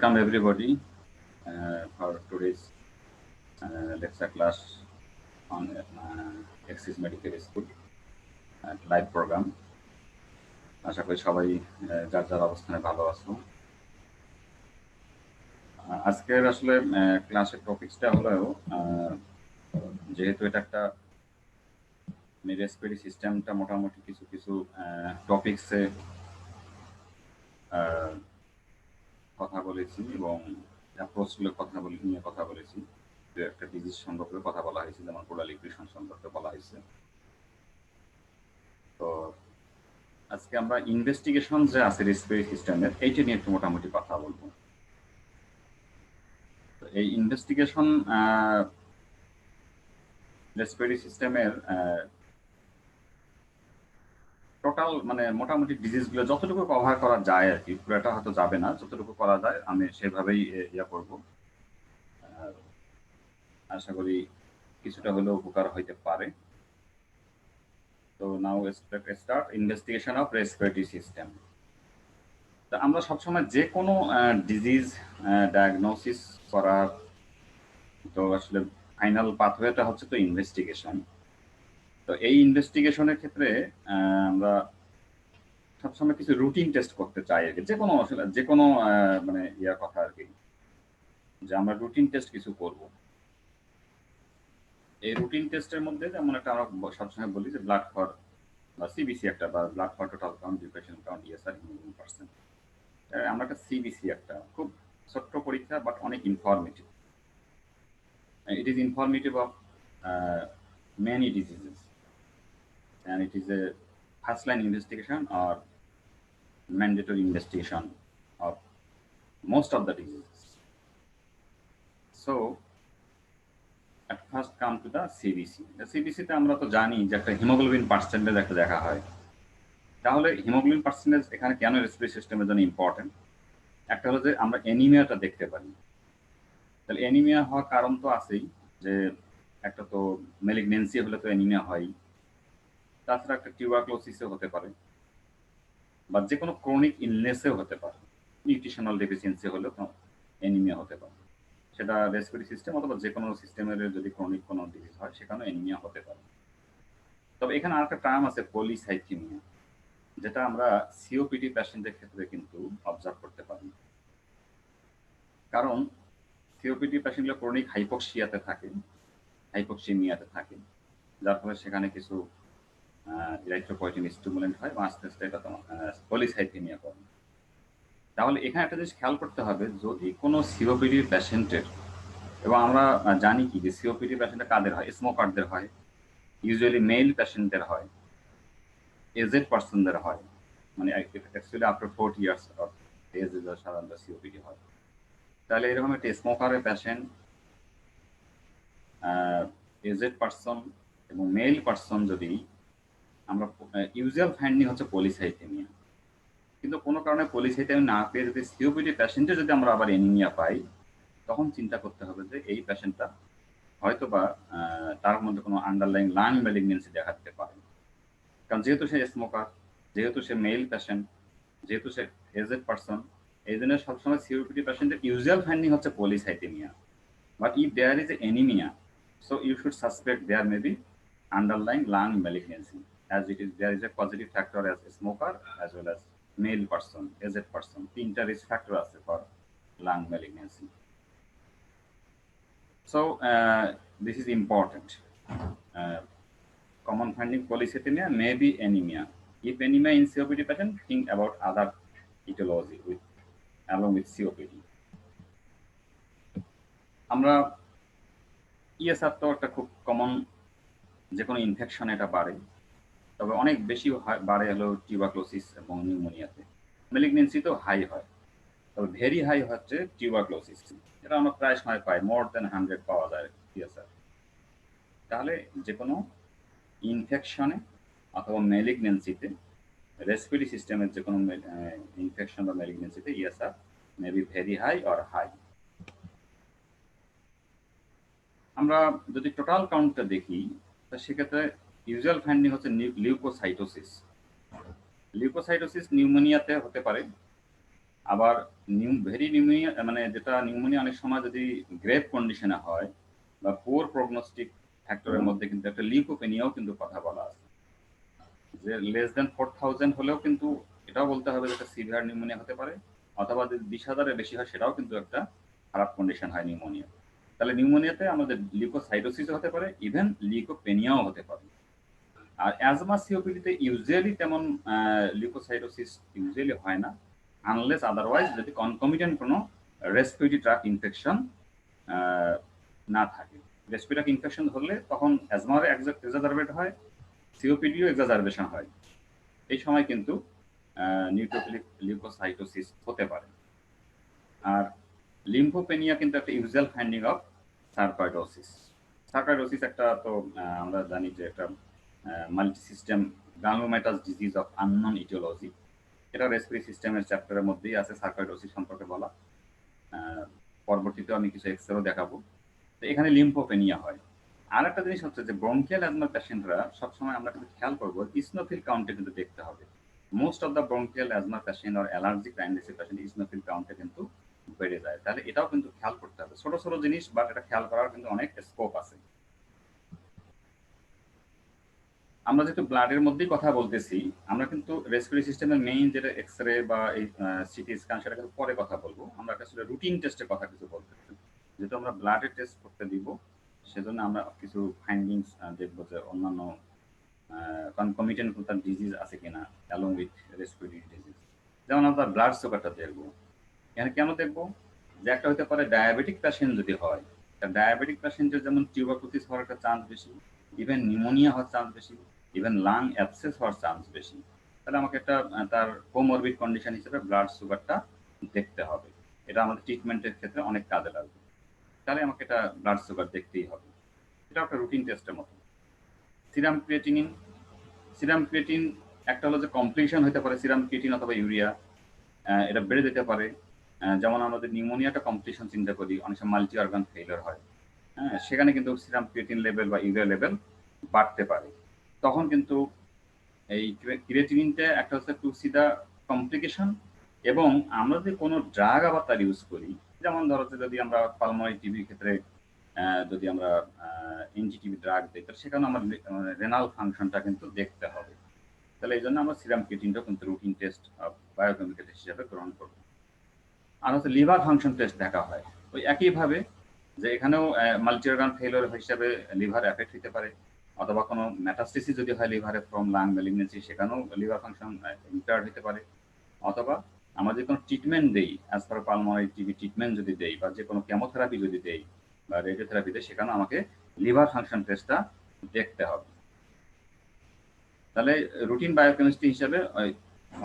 Welcome everybody for today's lecture class on Axis Medical School live program. আশা করি সবাই যার যার অবস্থানে ভালো আছো। আজকের আসলে ক্লাসের টপিকসটা হলো যেহেতু এটা একটা রেসপিরেটরি সিস্টেমটা মোটামুটি কিছু কিছু টপিকসে কথা বলেছি এবং অ্যাপ্রোচগুলোর কথা বলেছি। একটা ডিজিজ সম্পর্কে কথা বলা হয়েছে, যেমন পোলালিফিকেশন সম্পর্কে বলা হয়েছে। তো আজকে আমরা ইনভেস্টিগেশন যে আছে রেসপিরেটরি সিস্টেমের এইটা নিয়ে একটু মোটামুটি কথা বলবো। এই ইনভেস্টিগেশন রেসপিরেটরি সিস্টেমের টোটাল মানে মোটামুটি ডিজিজগুলো যতটুকু কভার করা যায় আর কি, পুরোটা হয়তো যাবে না, যতটুকু করা যায় আমি সেভাবেই ইয়া করব। আশা করি কিছুটা হলেও উপকার হইতে পারে। তো নাও start investigation of respiratory system. তা আমরা সবসময় যে কোনো ডিজিজ ডায়াগনোসিস করার তো আসলে ফাইনাল পাথওয়েটা হচ্ছে তো ইনভেস্টিগেশন। তো এই ইনভেস্টিগেশনের ক্ষেত্রে আমরা সবসময় কিছু রুটিন টেস্ট করতে চাই আর কি, যে কোনো মানে ইয়ার কথা আর কি, যে আমরা রুটিন টেস্ট কিছু করব। এই রুটিন টেস্টের মধ্যে যেমন একটা আমরা সবসময় বলি যে ব্লাড ফর বা সিবিসি একটা, বা blood for total count, depression count, ESR, haemoglobin percent. আমরা একটা সিবিসি একটা খুব ছোট্ট পরীক্ষা, বাট অনেক informative. It is informative of many diseases, and it is a first-line investigation or mandatory investigation of most of the diseases. So, at first come to the CBC. The CBC তে আমরা তো জানি যে একটা haemoglobin percentage একটা দেখা হয়। তাহলে হিমোগ্লোবিন পার্সেন্টেজ এখানে কেন রেসপিরেটরি সিস্টেমের জন্য ইম্পর্টেন্ট? একটা হলো যে আমরা অ্যানিমিয়াটা দেখতে পারি। তাহলে অ্যানিমিয়া হওয়ার কারণ তো আছেই, যে একটা তো ম্যালিগনেন্সি হলে তো অ্যানিমিয়া হয়, তাছাড়া একটা টিউবারক্লোসিসও হতে পারে, বা যে কোনো ক্রনিক ইলনেসেও হতে পারে। নিউট্রিশনাল ডেফিসিয়েন্সি হলেও তো অ্যানিমিয়া হতে পারে, সেটা রেসপিরেটরি সিস্টেম অথবা যে কোনো সিস্টেমের যদি ক্রনিক কোনো ডিজিজ হয় সেখানেও অ্যানিমিয়া হতে পারে। তবে এখানে আরেকটা টার্ম আছে পলিসাইথেমিয়া, যেটা আমরা সিওপিডি পেশেন্টের ক্ষেত্রে কিন্তু অবজার্ভ করতে পারি। কারণ সিওপিডি পেশেন্টগুলো ক্রনিক হাইপোক্সিমিয়াতে থাকে, যার ফলে সেখানে কিছু ইলেকট্রোপয়েটিন স্টিমুলেন্ট হয় এবং আস্তে আস্তে এটা তোমার পলিসাইথেমিয়া করে। তাহলে এখানে একটা জিনিস খেয়াল করতে হবে, যদি কোনো সিওপিডির পেশেন্টের, এবং আমরা জানি কি যে সিওপিডি পেশেন্টের কাদের হয়, স্মোকারদের হয়, ইউজুয়ালি মেল পেশেন্টদের হয়, এজেড পার্সনদের হয়, মানে actually after 40 years of age সাধারণত সিওপিডি হয়। তাহলে এরকম একটা স্মোকারের পেশেন্ট, এজেড পার্সন এবং মেল পার্সন যদি আমরা ইউজুয়াল ফাইন্ডিং হচ্ছে পলিসাইথেমিয়া, কিন্তু কোনো কারণে পলিসাইথেমিয়া না পেয়ে যদি সিওপিডি পেশেন্টে যদি আমরা আবার অ্যানিমিয়া পাই, তখন চিন্তা করতে হবে যে এই পেশেন্টটা হয়তো বা তার মধ্যে কোনো আন্ডারলাইং লাং ম্যালিগনেন্সি দেখা দিতে পারে। কারণ যেহেতু সে স্মোকার, যেহেতু সে মেল পেশেন্ট, যেহেতু সে এজেড পার্সন, এই জন্য সবসময় সিওপিডি পেশেন্টের ইউজুয়াল ফাইন্ডিং হচ্ছে polycythaemia. But if there is anaemia, so you should suspect there may be underlying lung malignancy, as it is there is a positive factor as a smoker as well as male person, aged person. তিনটা risk factor আছে for lung malignancy. So this is important. Common finding polycythemia may be anemia. If anemia in COPD patient, think about other etiology along with COPD. আমরা ESR তো একটা খুব common, যে কোনো infection এটা বাড়ে, তবে অনেক বেশি বাড়ে হলো টিউবারক্লোসিস এবং নিউমোনিয়াতে। ম্যালিগনেন্সি তো হাই হয়, তবে ভেরি হাই হচ্ছে টিউবারক্লোসিস, এটা আমরা প্রায় সময় পাই, মোর দেন 100 পাওয়া যায় ইএসআর। তাহলে যে কোনো ইনফেকশনে অথবা ম্যালিগনেন্সিতে, রেসপিরেটরি সিস্টেমের যে কোনো ইনফেকশন বা ম্যালিগনেন্সিতে ESR may be very high or high. আমরা যদি টোটাল কাউন্টটা দেখি, তা সেক্ষেত্রে ইউজুয়াল ফাইন্ডিং হচ্ছে লিউকোসাইটোসিস। লিউকোসাইটোসিস নিউমোনিয়াতে হতে পারে, আবার ভেরি নিউমোনিয়া মানে যেটা নিউমোনিয়া অনেক সময় যদি গ্রেভ কন্ডিশনে হয় বা পোর প্রগনোস্টিক ফ্যাক্টরের মধ্যে কিন্তু একটা লিউকোপেনিয়াও কিন্তু কথা বলা আছে, যে লেস দেন 4000 হলেও কিন্তু এটাও বলতে হবে যে একটা সিভিয়ার নিউমোনিয়া হতে পারে, অথবা যদি 20,000-এর বেশি হয় সেটাও কিন্তু একটা খারাপ কন্ডিশন হয় নিউমোনিয়া। তাহলে নিউমোনিয়াতে আমাদের লিউকোসাইটোসিসও হতে পারে, ইভেন লিউকোপেনিয়াও হতে পারে। আর অ্যাজমা সিওপিডিতে ইউজুয়ালি তেমন লিউকোসাইটোসিস ইউজুয়ালি হয় না, আনলেস আদারওয়াইজ যদি কনকমিটেন্ট কোনো রেসপিরেটরি ট্র্যাক্ট ইনফেকশন না থাকে। রেসপিরেটরি ট্র্যাক্ট ইনফেকশন হলে তখন অ্যাজমার এক্সাজারবেট হয়, সিওপিডিও এক্সাজারবেশন হয়। এই সময় কিন্তু নিউট্রোফিলিক লিউকোসাইটোসিস হতে পারে। আর লিম্ফোপেনিয়া কিন্তু একটা usual finding of sarcoidosis. Sarcoidosis একটা তো আমরা জানি যে একটা multi system granulomatous disease of unknown aetiology. এটা রেসপিরেটরি সিস্টেমের চ্যাপ্টারের মধ্যেই আছে সার্কয়েডোসিস সম্পর্কে বলা। পরবর্তীতে আমি কিছু এক্সরেও দেখাবো। তো এখানে লিম্ফোপেনিয়া হয়। আর একটা জিনিস হচ্ছে যে ব্রঙ্কিয়াল অ্যাজমার পেশেন্টরা সবসময় আমরা কিন্তু খেয়াল করবো ইসনোফিল কাউন্টে কিন্তু দেখতে হবে। Most of the bronchial asthma patient আর অ্যালার্জিক রাইনাইটিস পেশেন্ট ইসনোফিল কাউন্টে কিন্তু বেড়ে যায়। তাহলে এটাও কিন্তু খেয়াল করতে হবে। ছোট ছোট জিনিস, বাট এটা খেয়াল করার কিন্তু অনেক স্কোপ আছে। আমরা যেহেতু ব্লাডের মধ্যেই কথা বলতেছি, আমরা কিন্তু রেসপিরেটরি সিস্টেমের মেইন যেটা এক্সরে বা এই সিটি স্ক্যান সেটা কিন্তু পরে কথা বলবো। আমরা আসলে রুটিন টেস্টের কথা কিছু বলতেছি। যেহেতু আমরা ব্লাডের টেস্ট করতে দিব, সেজন্য আমরা কিছু ফাইন্ডিংস দেখবো যে অন্যান্য কনকমিটেন্ট কোনো তার ডিজিজ আছে কিনা অ্যালং উইথ রেসপিরেটরি ডিজিজ। যেমন আমরা ব্লাড সুগারটা দেখবো। এখানে কেন দেখবো? যে একটা হতে পারে ডায়াবেটিক পেশেন্ট যদি হয়, ডায়াবেটিক পেশেন্টের যেমন টিউবারকুলোসিস হওয়ার একটা চান্স বেশি, ইভেন নিউমোনিয়া হওয়ার চান্স বেশি, ইভেন লাং অ্যাবসেস হওয়ার চান্স বেশি। তাহলে আমাকে একটা তার কোমরবিড কন্ডিশন হিসেবে ব্লাড সুগারটা দেখতে হবে। এটা আমাদের ট্রিটমেন্টের ক্ষেত্রে অনেক কাজে লাগবে। তাহলে আমাকে এটা ব্লাড সুগার দেখতেই হবে। এটা একটা রুটিন টেস্টের মতো। সিরাম ক্রিয়েটিনিন, সিরাম ক্রিয়েটিন একটা হলো যে কমপ্লিশন হতে পারে সিরাম ক্রিয়েটিন অথবা ইউরিয়া, এটা বেড়ে যেতে পারে। যেমন আমাদের নিউমোনিয়াটা কমপ্লিশন চিন্তা করি, অনেক সময় মাল্টি অর্গান ফেইলিওর হয়, হ্যাঁ, সেখানে কিন্তু সিরাম ক্রিয়েটিন লেভেল বা ইউরিয়া লেভেল বাড়তে পারে। তখন কিন্তু এই ক্রিয়েটিনিনটা একটা হচ্ছে টু সি দা কমপ্লিকেশন। এবং আমরা যদি কোনো ড্রাগ আবার তার ইউজ করি, যেমন ধরো যে যদি আমরা পালমোনারি টিবির ক্ষেত্রে যদি আমরা এনজিটিভি ড্রাগ দিই, তাহলে সেখানে আমার রেনাল ফাংশনটা কিন্তু দেখতে হবে। তাহলে এই জন্য আমরা সিরাম ক্রিয়েটিনটা কিন্তু রুটিন টেস্ট বায়োকেমিক্যাল টেস্ট হিসাবে গ্রহণ করব। আর হচ্ছে লিভার ফাংশন টেস্ট দেখা হয় ওই একইভাবে, যে এখানেও মাল্টি অর্গান ফেইলিওর হিসাবে লিভার এফেক্ট হতে পারে, অথবা কোনো মেটাস্টেসিস যদি হয় লিভারে ফ্রম লাং ম্যালিগনেন্সি, সেখানেও লিভার ফাংশন ইম্পেয়ার্ড হতে পারে। অথবা আমরা যে কোনো ট্রিটমেন্ট দেই, as per pulmonary TB treatment যদি দেই, বা যে কোনো কেমোথেরাপি যদি দেই বা রেডিওথেরাপি দেই, সেখানেও আমাকে লিভার ফাংশন টেস্টটা দেখতে হবে। তাহলে রুটিন বায়োকেমিস্ট্রি হিসাবে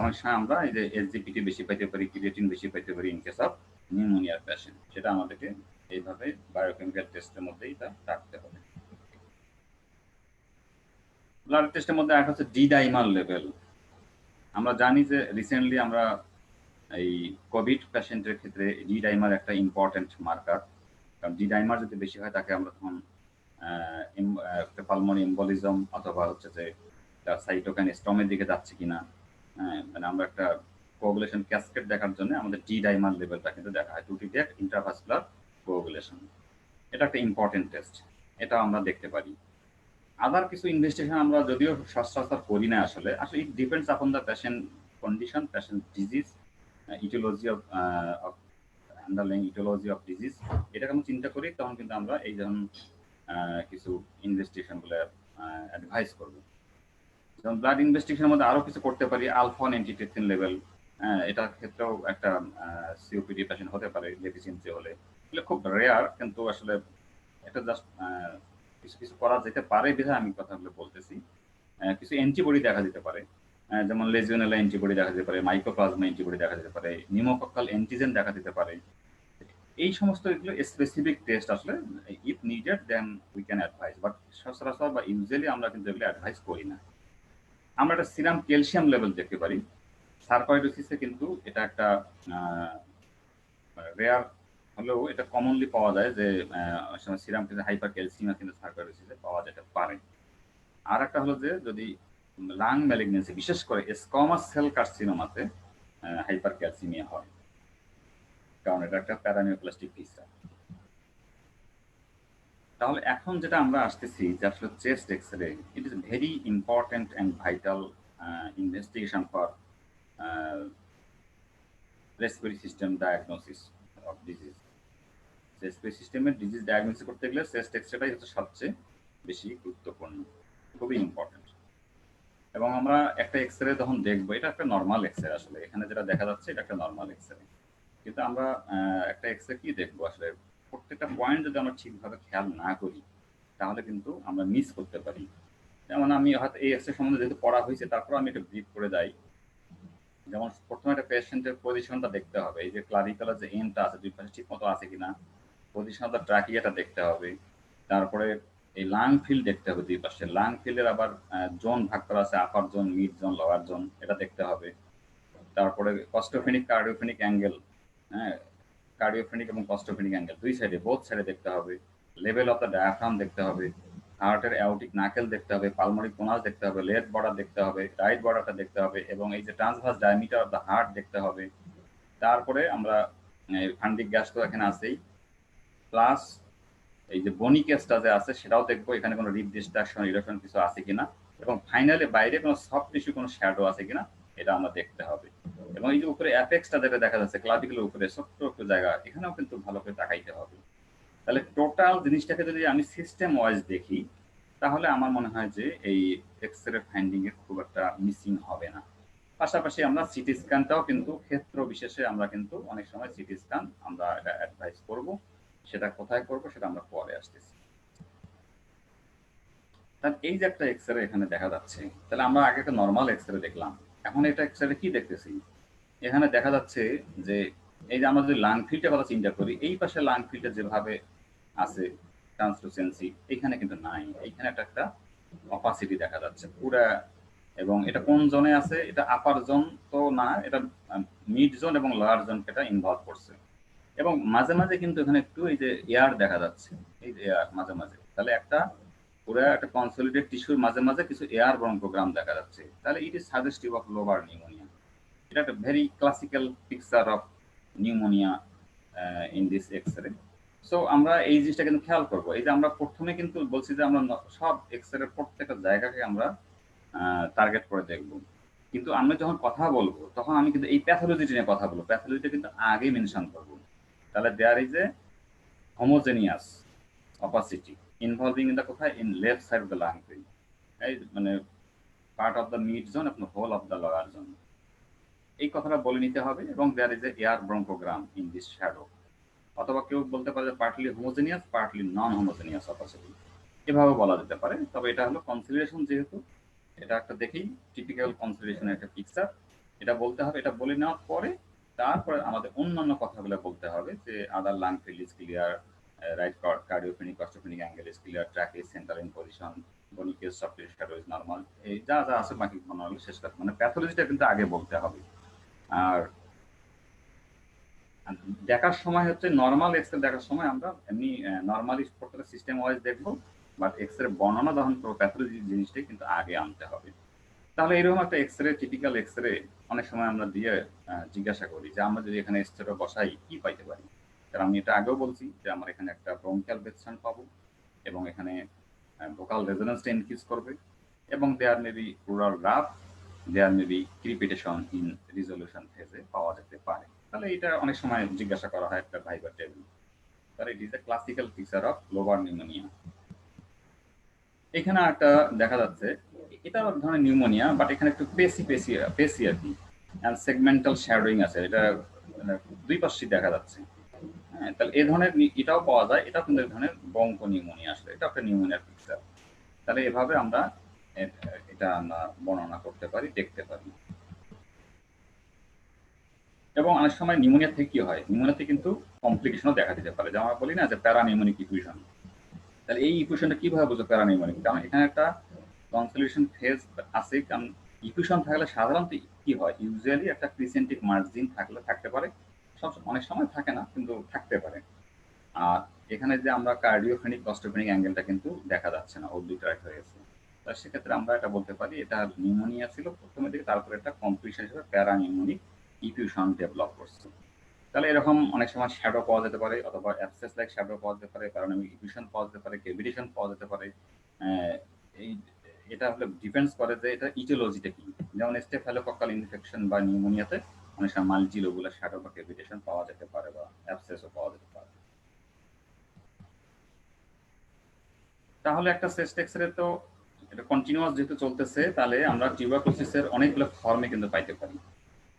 অনেক সময় আমরা এই যে এসজিপিটি বেশি পাইতে পারি, ক্রিয়েটিন বেশি পাইতে পারি ইন কেস অফ নিউমোনিয়ার পেশেন্ট, সেটা আমাদেরকে এইভাবে বায়োকেমিক্যাল টেস্টের মধ্যেই তা রাখতে হবে। ব্লাড টেস্টের মধ্যে একটা হচ্ছে ডি ডাইমার লেভেল। আমরা জানি যে রিসেন্টলি আমরা এই কোভিড পেশেন্টের ক্ষেত্রে ডি ডাইমার একটা ইম্পর্টেন্ট মার্কার। কারণ ডি ডাইমার যদি বেশি হয়, তাকে আমরা তখন পালমোনারি এম্বলিজম অথবা হচ্ছে যে তার সাইটোকাইন স্টর্মের দিকে যাচ্ছে কিনা, মানে আমরা একটা কোগুলেশন ক্যাসকেড দেখার জন্য আমাদের ডি ডাইমার লেভেলটা কিন্তু দেখা হয়, টু ডিটেক্ট ইন্ট্রাভাস্কুলার কোগুলেশন। এটা একটা ইম্পর্টেন্ট টেস্ট, এটা আমরা দেখতে পারি। আদার কিছু ইনভেস্টিগেশন আমরা যদিও সচরাচর করি না, আসলে it depends upon the patient condition, patient disease, aetiology of underlying aetiology of disease. এটা যখন চিন্তা করি তখন কিন্তু আমরা এই ধরুন কিছু ইনভেস্টিগেশনগুলো অ্যাডভাইস করবো। যেমন ব্লাড ইনভেস্টিগেশনের মধ্যে আরো কিছু করতে পারি, আলফা অ্যান্টিট্রিপসিন লেভেল, এটার ক্ষেত্রেও একটা সিওপিডি পেশেন্ট হতে পারে ডেফিসিয়েন্সি হলে। খুব রেয়ার, কিন্তু আসলে এটা জাস্ট কিছু কিছু করা যেতে পারে বিধায় আমি কথাগুলো বলতেছি। কিছু অ্যান্টিবডি দেখা যেতে পারে, যেমন লেজিওনেলা অ্যান্টিবডি দেখা যেতে পারে, মাইক্রোপ্লাজমা অ্যান্টিবডি দেখা যেতে পারে, নিউমোকক্কাল অ্যান্টিজেন দেখা যেতে পারে। এই সমস্ত এগুলো স্পেসিফিক টেস্ট আসলে if needed then we can advice, but সচরাচর বা ইউজুয়ালি আমরা কিন্তু এগুলো অ্যাডভাইস করি না। আমরা একটা সিরাম ক্যালসিয়াম লেভেল দেখতে পারি। সার্কয়েডোসিসে কিন্তু এটা একটা রেয়ার হলেও এটা কমনলি পাওয়া যায়, যে সিরাম কিন্তু হাইপার ক্যালসিয়াম কিন্তু সার্কয়েডোসিসে পাওয়া যেতে পারে। আর একটা হলো যে যদি লাং ম্যালিগনেন্সি, বিশেষ করে স্কোয়ামাস সেল কার্সিনোমাতে হাইপার ক্যালসিমিয়া হয়, কারণ এটা একটা প্যারানিওপ্লাস্টিক ফিচার। তাহলে এখন যেটা আমরা আসতেছি যে আসলে chest X-ray it is very important and vital investigation for respiratory system diagnosis of disease. Respiratory সিস্টেমের ডিজিজ ডায়াগনোসিস করতে গেলে চেস্ট এক্সরেটাই হচ্ছে সবচেয়ে বেশি গুরুত্বপূর্ণ, খুবই ইম্পর্টেন্ট। এবং আমরা একটা এক্সরে যখন দেখবো, এটা একটা নর্মাল এক্সরে, আসলে এখানে যেটা দেখা যাচ্ছে এটা একটা নর্মাল এক্সরে, কিন্তু আমরা একটা এক্সরে কি দেখবো আসলে প্রত্যেকটা পয়েন্ট যদি আমরা ঠিকভাবে খেয়াল না করি তাহলে কিন্তু আমরা মিস করতে পারি। যেমন আমি হয়তো এই এক্সরে সম্বন্ধে যেহেতু পড়া হয়েছে তারপর আমি একটা ব্রিফ করে যাই। যেমন প্রথমে একটা পেশেন্টের পজিশনটা দেখতে হবে, এই যে ক্লাভিকুলার যে এন্ডটা আছে দুই পাশে ঠিক মতো আছে কিনা, পজিশন অফ দ্য ট্রাকিয়াটা দেখতে হবে, তারপরে এই লাং ফিল্ড দেখতে হবে, দুই পাশে লাং ফিল্ডের আবার জোন ভাগ করা আছে, upper zone, mid zone, lower zone, এটা দেখতে হবে। তারপরে কস্টোফেনিক কার্ডিওফেনিক অ্যাঙ্গেল, হ্যাঁ, কার্ডিওফেনিক এবং কস্টোফেনিক অ্যাঙ্গেল দুই সাইডে, বোথ সাইডে দেখতে হবে। লেভেল অফ দ্য ডায়াফ্রাম দেখতে হবে, হার্টের অ্যাওটিক নাকেল দেখতে হবে, পালমোনিক কোনাস দেখতে হবে, লেফট বর্ডার দেখতে হবে, রাইট বর্ডারটা দেখতে হবে, এবং এই যে transverse diameter of the heart দেখতে হবে। তারপরে আমরা ফান্ডিক গ্যাস তো এখানে আছেই, প্লাস এই যে বনি কেসটা যে আছে সেটাও দেখবো, এখানে কোনো রিপ ডিস্ট্রাকশন ইরোশন কিছু আছে কিনা, এবং ফাইনালি বাইরে কোনো সফট টিস্যু কোনো শ্যাডো আছে কিনা এটা আমরা দেখতে হবে। এবং এই যে উপরে অ্যাপেক্সটা যেটা দেখা যাচ্ছে ক্লাভিকুলার উপরে ছোট্ট একটু জায়গা, এখানেও কিন্তু ভালো করে তাকাইতে হবে। তাহলে টোটাল জিনিসটাকে যদি আমি সিস্টেম ওয়াইজ দেখি তাহলে আমার মনে হয় যে এই এক্সরে ফাইন্ডিং এর খুব একটা মিসিং হবে না। পাশাপাশি আমরা সিটি স্ক্যানটাও কিন্তু ক্ষেত্র বিশেষে আমরা কিন্তু অনেক সময় সিটি স্ক্যান আমরা এটা অ্যাডভাইস করব, সেটা কোথায় করব সেটা আমরা পরে আসতেছি। তাহলে এই যে একটা এক্সরে এখানে দেখা যাচ্ছে, তাহলে আমরা আগে একটা নর্মাল এক্সরে দেখলাম, এখন এটা এক্সরে কি দেখতেছি, এখানে দেখা যাচ্ছে যে এই যে আমরা যদি লাং ফিল্ডের কথা চিন্তা করি, এই পাশে লাং ফিল্ডে যেভাবে আছে ট্রান্সলুসেন্সি, এখানে কিন্তু নাই, এইখানে একটা অপাসিটি দেখা যাচ্ছে পুরা। এবং এটা কোন জোনে আছে, এটা আপার জোন তো না, এটা মিড জোন এবং লোয়ার জোনকে এটা ইনভলভ করছে। এবং মাঝে মাঝে কিন্তু এখানে একটু এই যে এয়ার দেখা যাচ্ছে, এই যে এয়ার মাঝে মাঝে, তাহলে একটা পুরো একটা কনসলিডেট টিস্যুর মাঝে মাঝে কিছু এয়ার ব্রঙ্কোগ্রাম দেখা যাচ্ছে, তাহলে it is suggestive of lobar pneumonia. এটা একটা very classical picture of pneumonia in this X-ray. So আমরা এই জিনিসটা কিন্তু খেয়াল করবো, এই যে আমরা প্রথমে কিন্তু বলছি যে আমরা সব এক্সরে প্রত্যেকটা জায়গাকে আমরা টার্গেট করে দেখব, কিন্তু আমরা যখন কথা বলবো তখন আমি কিন্তু এই প্যাথোলজিটা নিয়ে কথা বলবো, প্যাথোলজিটা কিন্তু আগে মেনশন করবো। তাহলে there is a homogeneous opacity involving in the কোথায়, in left side of the lung field, এই মানে part of the mid zone এবং whole of the lower zone, এই কথাটা বলে নিতে হবে। এবং there is a air bronchogram in this shadow, অথবা কেউ বলতে পারে partly homogeneous partly non homogeneous opacity, এভাবে বলা যেতে পারে। তবে এটা হলো কনসিডারেশন, যেহেতু এটা একটা দেখেই টিপিক্যাল কনসিডারেশনের একটা পিকচার, এটা বলতে হবে। এটা বলে নেওয়ার পরে তারপরে আমাদের অন্যান্য কথাগুলো বলতে হবে যে other lung field is clear, right cardiophrenic costophrenic angle is clear, trachea is centre in position, bony cage soft shadow is normal, এই যা যা আছে বাকি নর্মাল শেষ কথা, মানে প্যাথোলজিটা কিন্তু আগে বলতে হবে। আর দেখার সময় হচ্ছে নর্মাল এক্সরে দেখার সময় আমরা এমনি নর্মালি প্রত্যেকটা সিস্টেম ওয়াইজ দেখবো, বাট এক্সরে বর্ণনা যখন করবো প্যাথোলজি জিনিসটাই কিন্তু আগে আনতে হবে। তাহলে এরকম একটা এক্সরে, টিপিক্যাল এক্সরে অনেক সময় আমরা দিয়ে জিজ্ঞাসা করি যে আমরা যদি এখানে এক্সরে বসাই কি পাইতে পারি। কারণ আমি এটা আগেও বলছি যে আমার এখানে একটা ব্রঙ্কিয়াল বেসন পাবো, এবং এখানে ভোকাল রেজোনেন্সটা ইনক্রিজ করবে, এবং there maybe pleural rub, there maybe crepitation in resolution ফেজে পাওয়া যেতে পারে। তাহলে এটা অনেক সময় জিজ্ঞাসা করা হয় একটা ভাইবার টেবিল। তাহলে it is a classical picture of lobar pneumonia. এখানে একটা দেখা যাচ্ছে, এটা এক ধরনের নিউমোনিয়া, বাট এখানে একটু পেসি পেসি পেসি আর কি, সেগমেন্টাল শ্যাডোইং আছে, এটা মানে দুই পাশে দেখা যাচ্ছে। হ্যাঁ, তাহলে এই ধরনের এটাও পাওয়া যায়, এটাও কিন্তু এক ধরনের বঙ্ক নিউমোনিয়া, আসলে এটা একটা নিউমোনিয়ার পিকচার। তাহলে এভাবে আমরা এটা আমরা বর্ণনা করতে পারি, দেখতে পারি। এবং অনেক সময় নিউমোনিয়া থেকে কি হয়, নিউমোনিয়াতে কিন্তু কমপ্লিকেশনও দেখা দিতে পারে, যেমন আমরা বলি না যে প্যারানিউমোনিক ইকুয়েশন। তাহলে এই ইকুয়েশনটা কিভাবে বুঝবো প্যারানিউমোনিক, কারণ এখানে একটা কনসলিউশন ফেজ আছে। কারণ ইকুয়েশন থাকলে সাধারণত কি হয়, ইউজুয়ালি একটা ক্রিসেন্টিক মার্জিন থাকলে থাকতে পারে, সব অনেক সময় থাকে না কিন্তু থাকতে পারে। আর এখানে যে আমরা কার্ডিওফেনিক কস্টোফেনিক অ্যাঙ্গেলটা কিন্তু দেখা যাচ্ছে না, অবলিটারেট হয়ে গেছে। তার সেক্ষেত্রে আমরা এটা বলতে পারি এটা নিউমোনিয়া ছিল প্রথমের দিকে, তারপরে একটা কমপ্লিকেশন হিসেবে প্যারানিউমোনিক ইফিউশন ডেভেলপ করছে। তাহলে এরকম অনেক সময় শ্যাডো পাওয়া যেতে পারে, অথবা অ্যাবসেস লাইক শ্যাডো পাওয়া যেতে পারে, কারণ ইকুয়েশন পাওয়া যেতে পারে, ক্যাভিটেশন পাওয়া যেতে পারে। এই এটা হলো ডিপেন্ডস করে যে এটা ইটিওলজিটা কি। যেমন স্টেফাইলোকক্কাল ইনফেকশন বা নিউমোনিয়াতে অনেক সময় মাল্টিলোবুলার শ্যাডো বা ক্যাভিটেশন পাওয়া যেতে পারে, বা অ্যাবসেসও পাওয়া যেতে পারে। তাহলে একটা চেস্ট এক্সরে তো এটা কন্টিনিউয়াস যেহেতু চলতেছে, তাহলে আমরা টিউবারকুলোসিসের অনেকগুলো ফর্মে কিন্তু পাইতে পারি।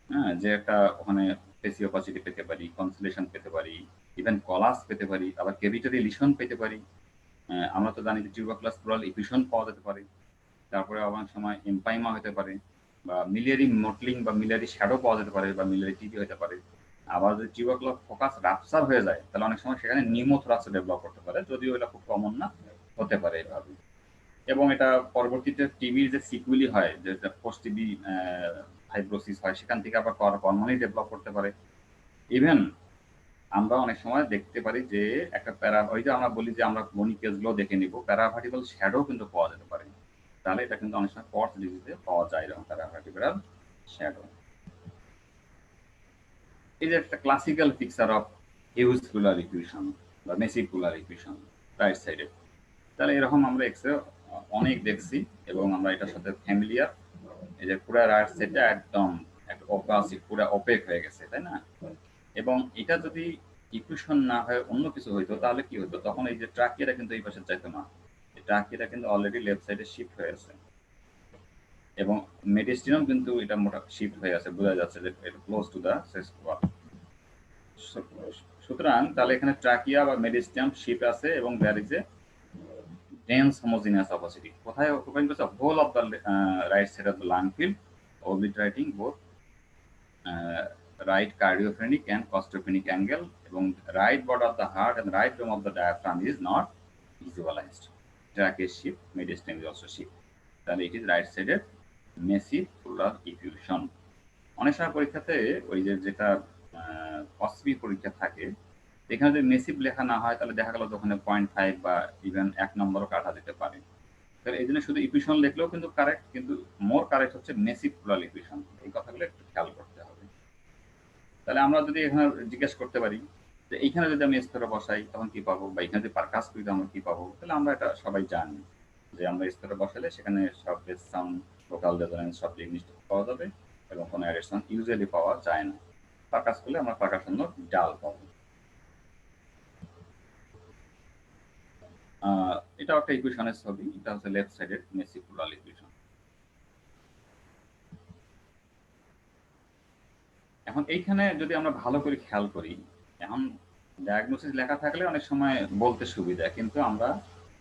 হ্যাঁ, যে একটা ওখানে ফেসিওপাসিটি পেতে পারি, কনসুলেশন পেতে পারি, ইভেন কলাস পেতে পারি, আবার ক্যাভিটারি লিশন পেতে পারি। আমরা তো জানি যে টিউবারকুলাস প্লুরাল ইফিউশন পাওয়া যেতে পারে। তারপরে অনেক সময় এম্পাইমা হতে পারে, বা মিলিয়ারি মটলিং বা মিলিয়ারি শ্যাডো পাওয়া যেতে পারে, বা মিলিয়ারি টিবি হতে পারে। আবার যদি টিউবারকুলার ফোকাস রাপচার হয়ে যায়, তাহলে অনেক সময় সেখানে নিউমোথোরাক্স ডেভেলপ করতে পারে, যদিও এটা খুব কমন না, হতে পারে এভাবে। এবং এটা পরবর্তীতে টিবির যে সিকুয়েলি হয়, যে পোস্ট টিবি ফাইব্রোসিস হয়, সেখান থেকে আবার পালমোনারি ডেভেলপ করতে পারে। ইভেন আমরা অনেক সময় দেখতে পারি যে একটা ওই যে আমরা বলি যে আমরা বনি কেসগুলো দেখে নিব, প্যারাভার্টিবল শ্যাডো কিন্তু পাওয়া যেতে পারে। তাহলে এটা কিন্তু অনেক সময় পর্স ডিজিজে পাওয়া যায়, এরকম প্যারাভার্টিবল শ্যাডো। এই যে একটা classical picture of huge cooler equation বা মেসি কুলার ইকুয়েশন রাইট সাইডে। তাহলে এরকম আমরা এক্সরে অনেক দেখছি, এবং আমরা এটার সাথে ফ্যামিলিয়ার। এই যে পুরো রাইট সাইডটা একদম একটা অপাসিক, পুরো অপেক হয়ে গেছে, তাই না? এবং এটা যদি ইকুয়েশন না হয় অন্য কিছু হইতো, তাহলে কি হতো? তখন এই যে ট্রাকিয়াটা কিন্তু এই পাশে যাইতো না, ট্রাকিয়াটা কিন্তু অলরেডি লেফট সাইডে শিফট হয়ে আছে, এবং মেডিস্টিনও কিন্তু এটা মোটা শিফট হয়ে আছে, বোঝা যাচ্ছে যে এটা close to the chest wall. সুতরাং তাহলে এখানে ট্রাকিয়া বা মেডিস্টিয়াম শিফট আছে, এবং there is a dense homogeneous opacity. কোথায় অকুপাইং করছে? Whole of the right side of the lung field, obliterating both right cardiophrenic and costophrenic angle, এবং right border of the heart and right dome of the diaphragm is not visualized. Trachea shift, mediastinum is also shift. তাহলে it is right sided Messi fuller effusion. অনেক সময় পরীক্ষাতে ওই যে যেটা অসবি পরীক্ষা থাকে, এখানে যদি মেসিভ লেখা না হয়, তাহলে দেখা গেল ওখানে 0.5 বা ইভেন 1 নম্বরও কাটা যেতে পারে। তাহলে এই জন্য শুধু ইকুয়েশন লিখলেও কিন্তু কারেক্ট, কিন্তু মোর কারেক্ট হচ্ছে মেসিভ ফুলার ইকুয়েশন। এই কথাগুলো একটু খেয়াল করতে হবে। তাহলে আমরা যদি এখানে জিজ্ঞেস করতে পারি যে এইখানে যদি আমি স্তরে বসাই তখন কি পাবো, বা এখানে যদি পারকাস করি আমরা কি পাবো, তাহলে আমরা এটা সবাই জানি যে আমরা স্তরে বসালে সেখানে সব বেস সাউন্ড, ভোকাল রেজোনেন্স সব জিনিস পাওয়া যাবে, এবং কোনো অ্যাডিশন ইউজুয়ালি পাওয়া যায় না। পারকাস করলে আমরা পারকাশন ডাল পাবো। এটা একটা ইকুয়েশনের ছবি, এটা হচ্ছে লেফট সাইডের মেসি ফুলার ইকুয়েশন। এখন এইখানে যদি আমরা ভালো করে খেয়াল করি, এখন ডায়াগনোসিস লেখা থাকলে অনেক সময় বলতে সুবিধা, কিন্তু আমরা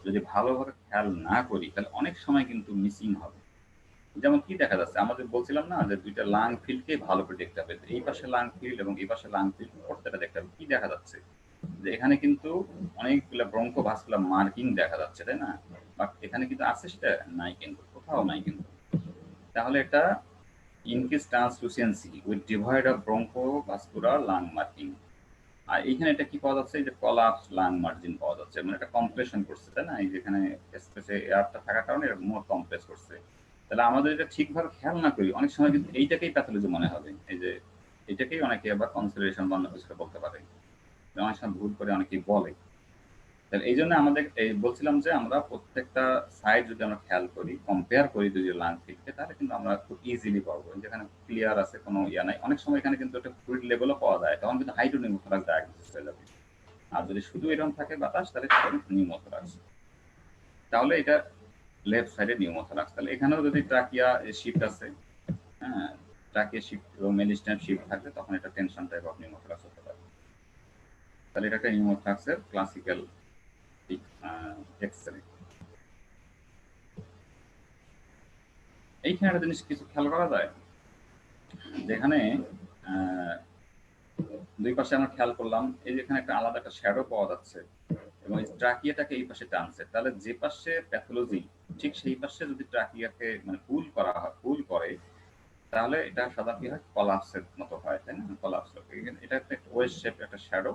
যদি ভালোভাবে খেয়াল না করি তাহলে অনেক সময় কিন্তু মিসিং হবে। যেমন কি দেখা যাচ্ছে, আমাদের বলছিলাম না যে দুইটা লাং ফিল্ডকে ভালো করে দেখতে হবে, এই পাশে লাং ফিল্ড এবং এই পাশে লাং ফিল্ড প্রত্যেকটা দেখতে হবে। কি দেখা যাচ্ছে যে এখানে কিন্তু অনেকগুলো ব্রঙ্কো ভাস্কুলার মার্কিং দেখা যাচ্ছে, তাই না? বাট এখানে কিন্তু আছে সেটা নাই, কিন্তু কোথাও নাই কিন্তু। তাহলে এটা increased translucency with devoid of bronchovascular lung marking। আর এইখানে এটা কি পাওয়া যাচ্ছে? এই যে কলাপস লাং মার্জিন পাওয়া যাচ্ছে, মানে এটা কম্প্রেশন করছে, তাই না? এই যেখানে স্পেসে এয়ারটা থাকার কারণে এটা মোর কম্প্রেস করছে। তাহলে আমাদের এটা ঠিকভাবে খেয়াল না করি, অনেক সময় কিন্তু এইটাকেই প্যাথোলজি মনে হবে। এই যে এটাকেই অনেকে আবার কনসিডারেশন বা অন্য কিছু বলতে পারে, অনেক সময় ভুল করে অনেকেই বলে। তাহলে এই জন্য আমাদের বলছিলাম যে আমরা প্রত্যেকটা সাইড যদি আমরা খেয়াল করি, কম্পেয়ার করি যদি লাং ফিল্ডকে, তাহলে কিন্তু আমরা খুব ইজিলি পাবো যেখানে ক্লিয়ার আছে, কোনো ইয়া নাই। অনেক সময় এখানে কিন্তু একটা ফ্লুইড লেভেলও পাওয়া যায়, তখন কিন্তু হাইড্রোনিউমোথোরাক্স ডায়াগনোসিস হয়ে যাবে। আর যদি শুধু এরকম থাকে বাতাস, তাহলে নিউমোথোরাক্স। তাহলে এটা লেফট সাইডে নিউমোথোরাক্স। তাহলে এখানেও যদি ট্রাকিয়া শিফট আছে, হ্যাঁ, ট্রাকিয়া শিফট এবং মেডিস্টাম শিফট থাকলে তখন এটা টেনশন টাইপ অফ নিউমোথোরাক্স হতে পারে। তাহলে এটা একটা নিউমোথোরাক্সের ক্লাসিক্যাল এক্সরে। এইখানে একটা জিনিস কিছু খেয়াল করা যায়, যেখানে দুই পাশে আমরা খেয়াল করলাম, এই যে এখানে একটা আলাদা একটা শ্যাডো পাওয়া যাচ্ছে, এবং এই ট্রাকিয়াটাকে এই পাশে টানছে। তাহলে যে পাশে প্যাথোলজি, ঠিক সেই পাশে যদি ট্রাকিয়াকে মানে পুল করা হয়, পুল করে, তাহলে এটা সাধারণত কি হয়? কলাপসের মতো হয়, তাই না? কলাপস। এটা একটা ওয়েস্ট শেপ একটা শ্যাডো,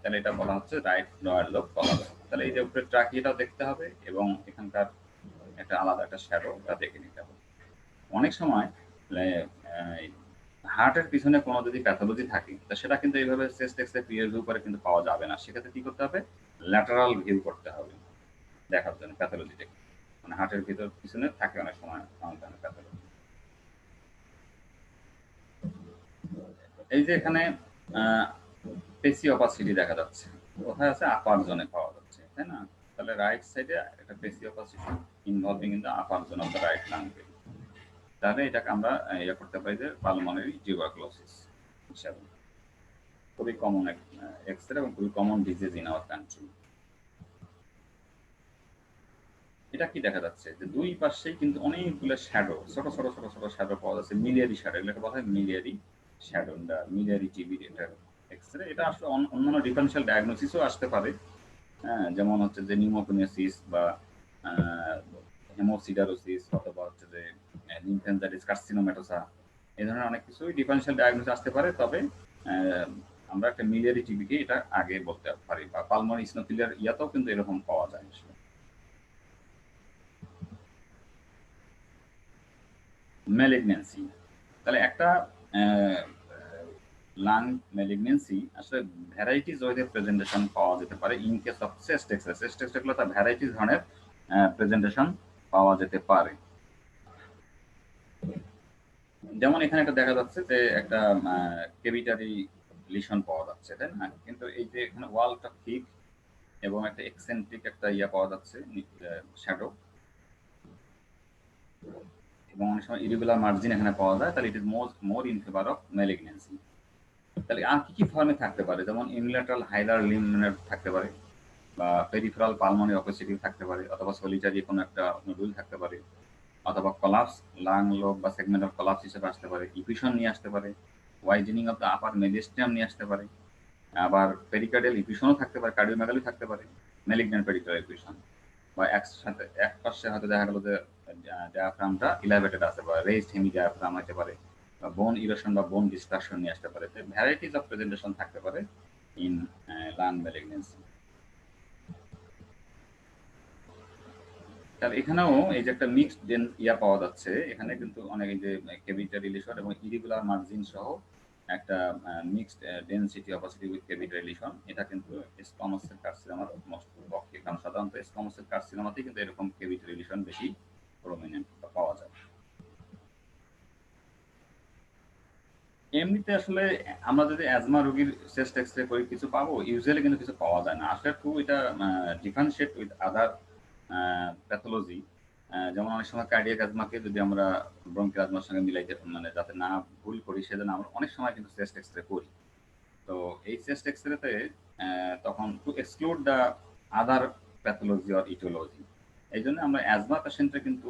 তাহলে এটা বলা হচ্ছে রাইট লোয়ার লোব কলাপস। তাহলে এই যে উপরে ট্রাকিয়াটাও দেখতে হবে, এবং এখানকার একটা আলাদা একটা শ্যাডো দেখে নিতে হবে। অনেক সময় হার্টের পিছনে কোনো যদি প্যাথোলজি থাকে তো সেটা কিন্তু এইভাবে চেস্ট এক্স রে পিএর ভিউ করে কিন্তু পাওয়া যাবে না। সেক্ষেত্রে কি করতে হবে? ল্যাটারাল ভিউ করতে হবে দেখার জন্য প্যাথোলজিটা কি। মানে হার্টের ভিতর পিছনে থাকে অনেক সময় অনেক ধরনের প্যাথোলজি। এই যে এখানে পেসি অপাসিটি দেখা যাচ্ছে, কোথায় আছে? আপার জোনে পাওয়া যাচ্ছে, তাই না? তাহলে রাইট সাইডে একটা patchy opacity involving in the upper zone of the right lung. তাহলে এটাকে আমরা ইয়ে করতে পারি যে পালমোনারি টিউবারকুলোসিস হিসাবে। খুবই কমন এক্সরে এবং খুবই common disease in our country. এটা কি দেখা যাচ্ছে যে দুই পাশেই কিন্তু অনেকগুলো শ্যাডো, ছোট ছোট ছোট ছোট শ্যাডো পাওয়া যাচ্ছে, মিলিয়ারি শ্যাডো, এগুলোকে বলা হয় মিলিয়ারি শ্যাডো, মিলিয়ারি টিবি এটার এক্সরে। এটা আসলে অন্যান্য ডিফারেন্সিয়াল ডায়াগনোসিসও আসতে পারে, হ্যাঁ, যেমন হচ্ছে যে নিউমোকোনিয়াসিস বা হেমোসিডারোসিস অথবা হচ্ছে যে লিম্ফ্যানজাইটিস কার্সিনোমেটোসা, এই ধরনের অনেক কিছুই ডিফারেন্সিয়াল ডায়াগনোসিস আসতে পারে। তবে আমরা একটা মিলিয়ারি টিবিকে এটা আগে বলতে পারি, বা পালমোনারি ইসনোফিলিয়ার ইয়াতেও কিন্তু এরকম পাওয়া যায় আসলে। ম্যালিগন্যান্সি, তাহলে একটা লাং ম্যালিগন্যান্সি আসলে ভ্যারাইটিস ওয়েতে প্রেজেন্টেশন পাওয়া যেতে পারে in case of chest X-ray. Chest X-ray গুলো তার ভ্যারাইটিস ধরনের প্রেজেন্টেশন পাওয়া যেতে পারে। যেমন এখানে একটা দেখা যাচ্ছে যে একটা কেভিটারি লিশন পাওয়া যাচ্ছে, তাই না? কিন্তু এই যে এখানে ওয়ালটা থিক এবং একটা এক্সেন্ট্রিক একটা ইয়া পাওয়া যাচ্ছে শ্যাডো, এবং অনেক সময় ইরেগুলার মার্জিন এখানে পাওয়া যায়, তাহলে it is more in favour of malignancy. তাহলে আর কি কি ফর্মে থাকতে পারে? যেমন ইউনিল্যাটারাল হাইলার লিম্ফ থাকতে পারে, বা পেরিফেরাল পালমোনারি অপেসিটি থাকতে পারে, অথবা সলিটারি কোনো একটা নোডুল থাকতে পারে, অথবা কলাপস লাং লোব বা সেগমেন্টাল কলাপস হিসেবে আসতে পারে, ইফিউশন নিয়ে আসতে পারে, ওয়াইডেনিং অফ দ্য আপার মেডিস্টিয়াম নিয়ে আসতে পারে, আবার পেরিকার্ডিয়াল ইফিউশনও থাকতে পারে, কার্ডিওমেগালি থাকতে পারে, ম্যালিগন্যান্ট পেরিকার্ডিয়াল ইফিউশন, বা একসাথে এক পাশে হয়তো দেখা গেল যে ডায়াফ্রামটা ইলাভেটেড আছে বা রেজড হেমি ডায়াফ্রাম হতে পারে, বা বোন ইরোশন বা বোন ডিসট্রাকশন নিয়ে আসতে পারে। ভ্যারাইটিস অফ প্রেজেন্টেশন থাকতে পারে ইন লাং ম্যালিগন্যান্সি। তাহলে এখানেও এই যে একটা মিক্সড ইয়া পাওয়া যাচ্ছে, এখানে কিন্তু অনেক এই যে কেভিটারি লিশন এবং ইরেগুলার মার্জিন সহ একটা mixed density opacity with cavitary lesion. এটা কিন্তু স্কোয়ামাস সেল কার্সিনোমার মোস্ট পক্ষে, কারণ সাধারণত স্কোয়ামাস সেল কার্সিনোমাতেই কিন্তু এরকম কেভিটারি লিশন বেশি প্রমিনেন্ট পাওয়া যায়। এমনিতে আসলে আমরা যদি অ্যাজমা রোগীর চেস্ট এক্সরে করি কিছু পাবো, ইউজুয়ালি কিন্তু কিছু পাওয়া যায় না আসলে। খুব এটা ডিফারেন্সিয়েট উইথ আদার প্যাথোলজি। যেমন অনেক সময় কার্ডিয়াক অ্যাজমাকে যদি আমরা ব্রঙ্কিয়াল অ্যাজমার সঙ্গে মিলাইতে, মানে যাতে না ভুল করি সেজন্য আমরা অনেক সময় কিন্তু চেস্ট এক্সরে করি। তো এই চেস্ট এক্সরেতে তখন to exclude the other pathology or aetiology, এই জন্য আমরা অ্যাজমা পেশেন্টে কিন্তু